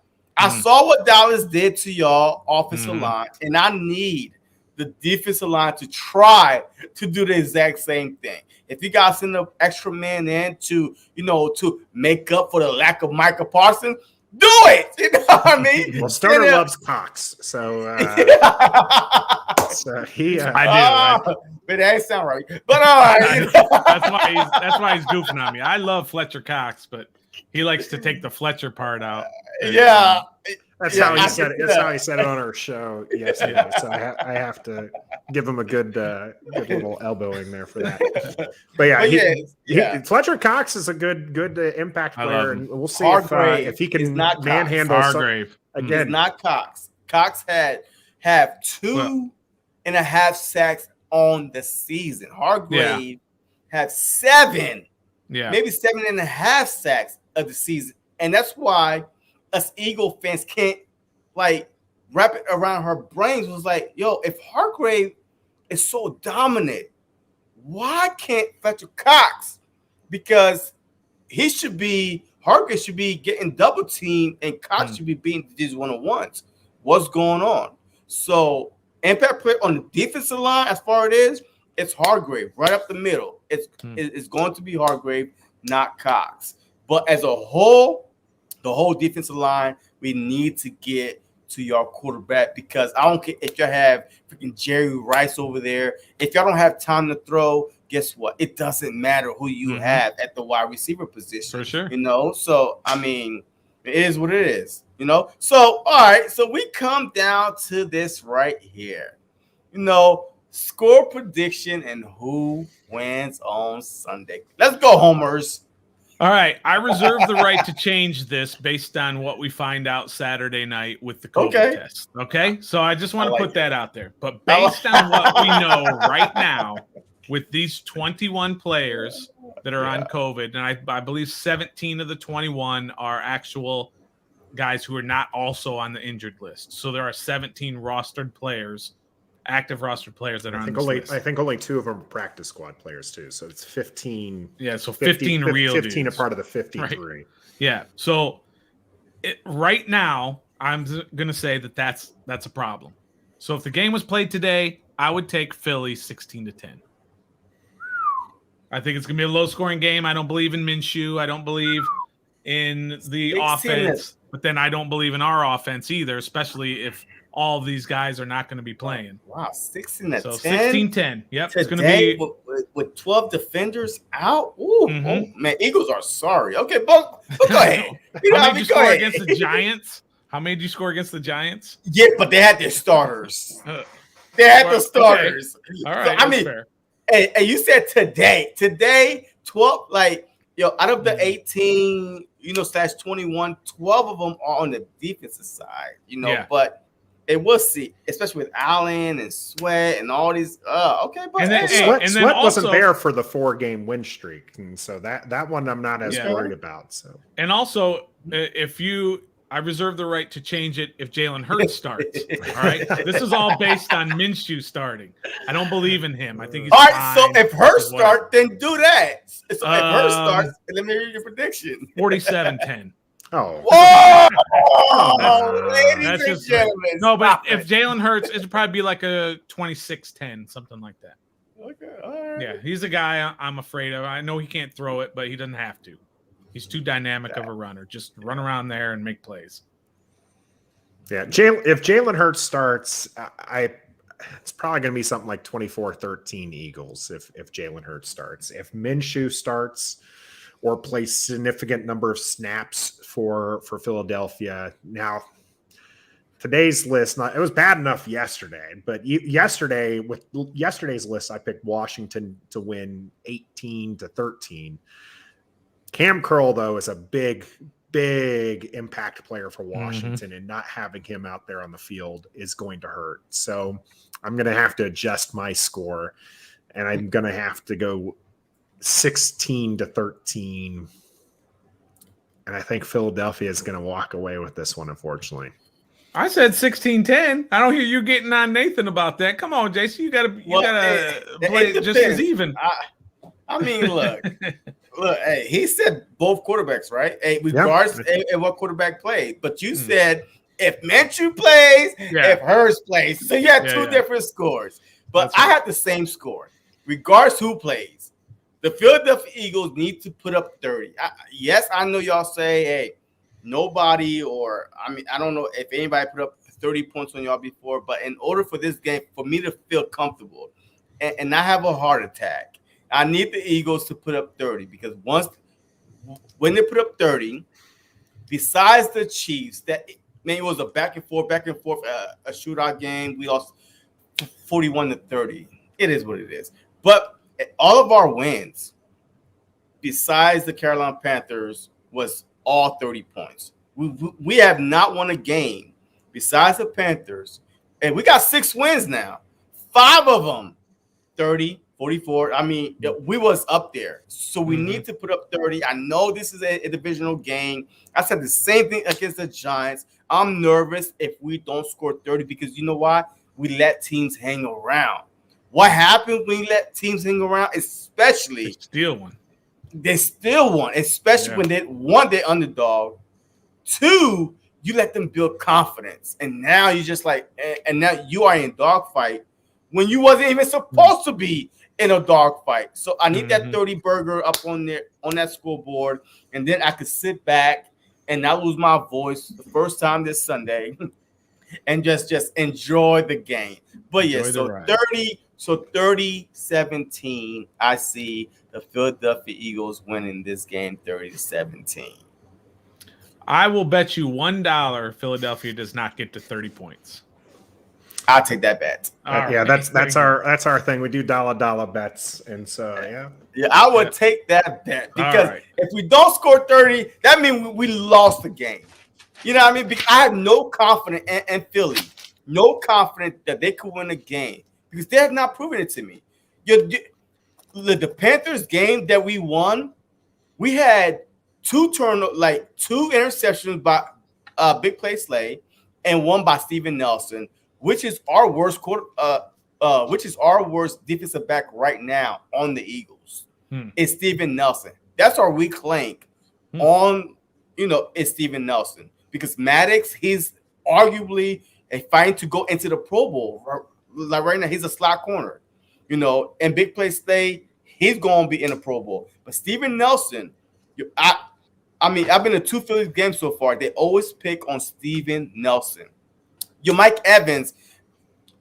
I saw what Dallas did to y'all offensive line, and I need the defensive line to try to do the exact same thing. If you guys send an extra man in to make up for the lack of Micah Parsons, do it. You know what I mean? Well, Stoner loves Cox, so he. I do. But that ain't sound right. But all right. That's why he's goofing on me. I love Fletcher Cox, but he likes to take the Fletcher part out. Yeah. That's how he said it. That's how he said it on our show yesterday. So I have to give him a good little elbowing there for that. But Fletcher Cox is a good impact player, and we'll see if he can manhandle Hargrave. Again, it's not Cox. Cox have 2.5 sacks on the season. Hargrave have 7, maybe 7.5 sacks of the season, and that's why us Eagle fans can't like wrap it around her brains. Was like, yo, if Hargrave is so dominant, why can't Fletcher Cox? Because Hargrave should be getting double teamed, and Cox should be beating these 1-on-1s. What's going on? So impact play on the defensive line, as far as it is, it's Hargrave right up the middle. It's going to be Hargrave, not Cox. But as a whole, the whole defensive line, we need to get to your quarterback, because I don't care if y'all have freaking Jerry Rice over there. If y'all don't have time to throw, guess what? It doesn't matter who you have at the wide receiver position. For sure. You know, so I mean, it is what it is, you know. So all right, so we come down to this right here. You know, score prediction and who wins on Sunday. Let's go, Homers. All right, I reserve the right to change this based on what we find out Saturday night with the COVID test. Okay, so I just want to put that out there. But based on what we know right now with these 21 players that are on COVID, and I believe 17 of the 21 are actual guys who are not also on the injured list. So there are 17 rostered players, active rostered players that are on this list. I think only 2 of them are practice squad players too. So it's 15. Yeah, so 15 real 15 dudes. a part of the 53. Right. Yeah. So right now, I'm going to say that's a problem. So if the game was played today, I would take Philly 16-10. I think it's going to be a low-scoring game. I don't believe in Minshew. I don't believe in the offense. But then I don't believe in our offense either, especially if all of these guys are not going to be playing. Wow, 16-10. So 16-10. Yep. Today, it's going to be with 12 defenders out. Ooh, oh, man, Eagles are sorry. Okay, but go ahead. How many did you score against the Giants? How many did you score against the Giants? Yeah, but they had their starters. They had the starters. Okay. All right. So, I mean, fair. Hey, you said today, 12, like, yo, out of the 18, / 21, 12 of them are on the defensive side, but it will see, especially with Allen and Sweat and all these. Okay, but Sweat wasn't there for the 4-game win streak, and so that one I'm not as worried about. So, and also, I reserve the right to change it if Jalen Hurts starts. All right, this is all based on Minshew starting. I don't believe in him. I think he's all right. So if Hurts start, then do that. So if Hurts starts, let me hear your prediction. 47-10. Oh, whoa! Ladies and gentlemen, no, but if Jalen Hurts, it would probably be like a 26-10, something like that. Okay, all right. Yeah, he's a guy I'm afraid of. I know he can't throw it, but he doesn't have to. He's too dynamic of a runner. Just run around there and make plays. Yeah, if Jalen Hurts starts, it's probably going to be something like 24-13 Eagles if Jalen Hurts starts. If Minshew starts or plays significant number of snaps for Philadelphia. Now, today's list, it was bad enough yesterday, but with yesterday's list, I picked Washington to win 18-13. Cam Curl, though, is a big impact player for Washington, and not having him out there on the field is going to hurt. So I'm going to have to adjust my score, and I'm going to have to go 16-13. And I think Philadelphia is going to walk away with this one, unfortunately. I said 16-10. I don't hear you getting on Nathan about that. Come on, JC, you gotta play it just as even. I mean, look, hey, he said both quarterbacks, right? Hey, regards of what quarterback played. But you said if Minshew plays, if Hurts plays. So you had two different scores. But I had the same score. Regardless who plays, the Philadelphia Eagles need to put up 30. Yes, I know y'all say, hey, nobody, I don't know if anybody put up 30 points on y'all before, but in order for this game, for me to feel comfortable and not have a heart attack, I need the Eagles to put up 30, because when they put up 30, besides the Chiefs, it was a back and forth, a shootout game. We lost 41-30. It is what it is. But all of our wins, besides the Carolina Panthers, was all 30 points. We have not won a game besides the Panthers, and we got 6 wins now. 5 of them 30, 44. I mean, we was up there. So we need to put up 30. I know this is a divisional game. I said the same thing against the Giants. I'm nervous if we don't score 30 because you know why? We let teams hang around. What happens when you let teams hang around, especially They steal one. They still won, especially when they one, they're underdog. 2, you let them build confidence. And now you just like, and now you are in dogfight when you wasn't even supposed to be in a dogfight. So I need that 30 burger up on there on that scoreboard, and then I could sit back and not lose my voice the first time this Sunday and just enjoy the game. But yeah, so 30-17, I see the Philadelphia Eagles winning this game 30-17. I will bet you $1 Philadelphia does not get to 30 points. I'll take that bet. Yeah, that's our thing. We do dollar bets, and so I would take that bet because if we don't score 30, that means we lost the game. You know what I mean? Because I have no confidence in Philly, no confidence that they could win a game because they have not proven it to me. The Panthers game that we won, we had 2 interceptions by Big Play Slay and 1 by Steven Nelson, which is our worst defensive back right now on the Eagles. It's Steven Nelson. That's our weak link on, it's Steven Nelson because Maddox, he's arguably fighting to go into the Pro Bowl. Like right now, he's a slot corner, and Big Play Slay, he's going to be in the Pro Bowl. But Steven Nelson, I've been to 2 Phillies games so far. They always pick on Steven Nelson. Your Mike Evans,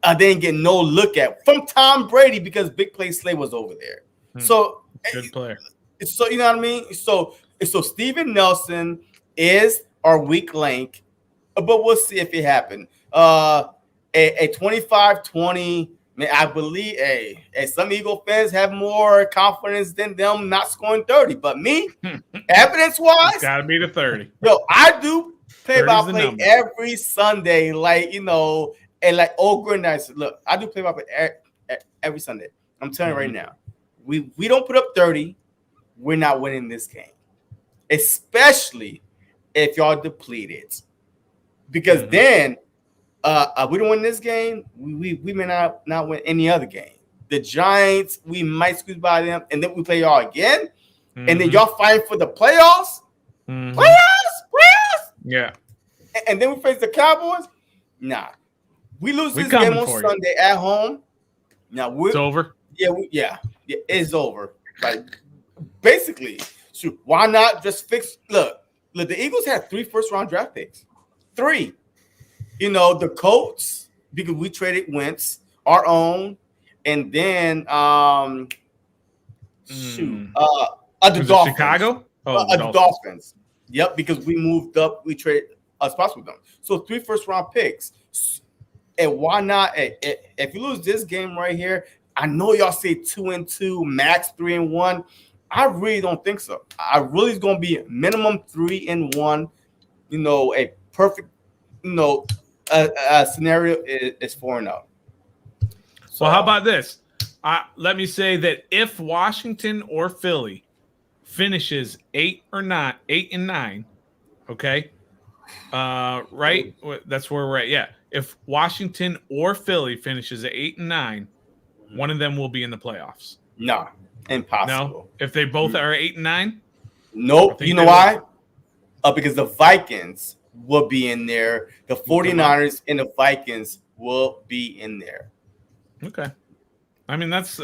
they didn't get no look at from Tom Brady because Big Play Slay was over there. So good player. So you know what I mean? So Steven Nelson is our weak link, but we'll see if it happens. A 25-20, man, I believe some Eagle fans have more confidence than them not scoring 30. But me, evidence-wise, it's gotta be the 30. I do play-by-play every Sunday, and like Ogre and I said, look, I do play-by-play every Sunday. I'm telling you right now, we don't put up 30, we're not winning this game, especially if y'all depleted, because then we don't win this game, we may not win any other game. The Giants, we might squeeze by them, and then we play y'all again, and then y'all fighting for the playoffs. Playoffs. Yeah. And then we face the Cowboys. Nah, we lose this game on Sunday at home. Now it's over. Yeah, it's over. Like basically, shoot, why not just fix? Look, the Eagles had 3 first-round draft picks. 3. The Colts, because we traded Wentz, our own, and then the Dolphins. Chicago? The Dolphins. Yep, because we moved up, we traded a spot with them. So 3 first-round picks. And why not? If you lose this game right here, I know y'all say 2-2, max 3-1. I really don't think so. I really is going to be minimum 3-1. A perfect, scenario is 4-0. So well, how about this? Let me say that if Washington or Philly finishes 8 and 9, okay, right? That's where we're at. Yeah, if Washington or Philly finishes at 8 and 9, one of them will be in the playoffs. No, impossible. No, if they both are 8 and 9. Nope. You know why? Because the Vikings will be in there. The 49ers and the Vikings will be in there. Okay. I mean, that's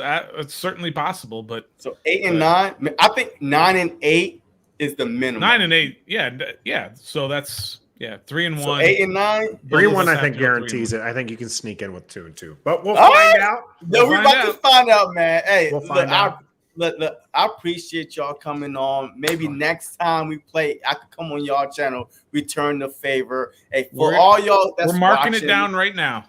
certainly possible, but so 8 and 9. I think 9 and 8 is the minimum. 9 and 8, yeah. So that's 3-1. So 8 and 9, 3-1. I think guarantees it. I think you can sneak in with 2-2, but we'll find out. No, we're about to find out, man. Hey, we'll find out. Look, I appreciate y'all coming on. Maybe next time we play, I could come on y'all channel, return the favor. Hey, all y'all that's we're marking watching, it down right now.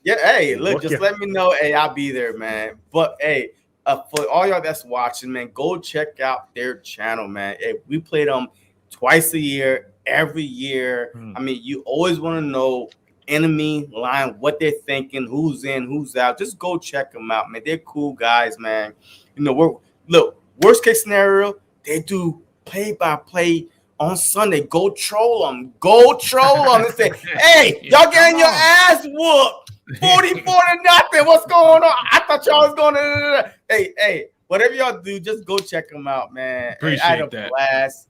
Yeah, hey, look, just let me know. Hey, I'll be there, man. But hey, for all y'all that's watching, man, go check out their channel, man. Hey, we play them twice a year, every year. I mean, you always want to know enemy line, what they're thinking, who's in, who's out. Just go check them out, man. They're cool guys, man. You know, look, worst case scenario, they do play-by-play on Sunday. Go troll them. Go troll them and say, hey, y'all getting your ass whooped. 44 to nothing. What's going on? I thought y'all was going to. Hey, whatever y'all do, just go check them out, man. Appreciate I had a that. blast.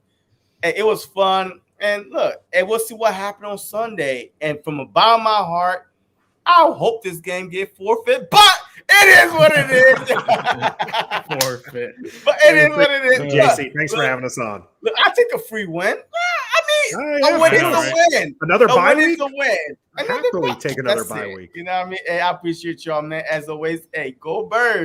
Hey, it was fun. And look, and we'll see what happened on Sunday. And from the bottom of my heart, I hope this game get forfeit, but it is what it is. Forfeit. But it is what it is. JC, thanks for having us on. Look, I take a free win. I mean, yeah, a win is I know, a win. Another A bye win week? is a win. Happily take another That's bye it. week. You know what I mean? Hey, I appreciate y'all, man. As always, hey, go Birds.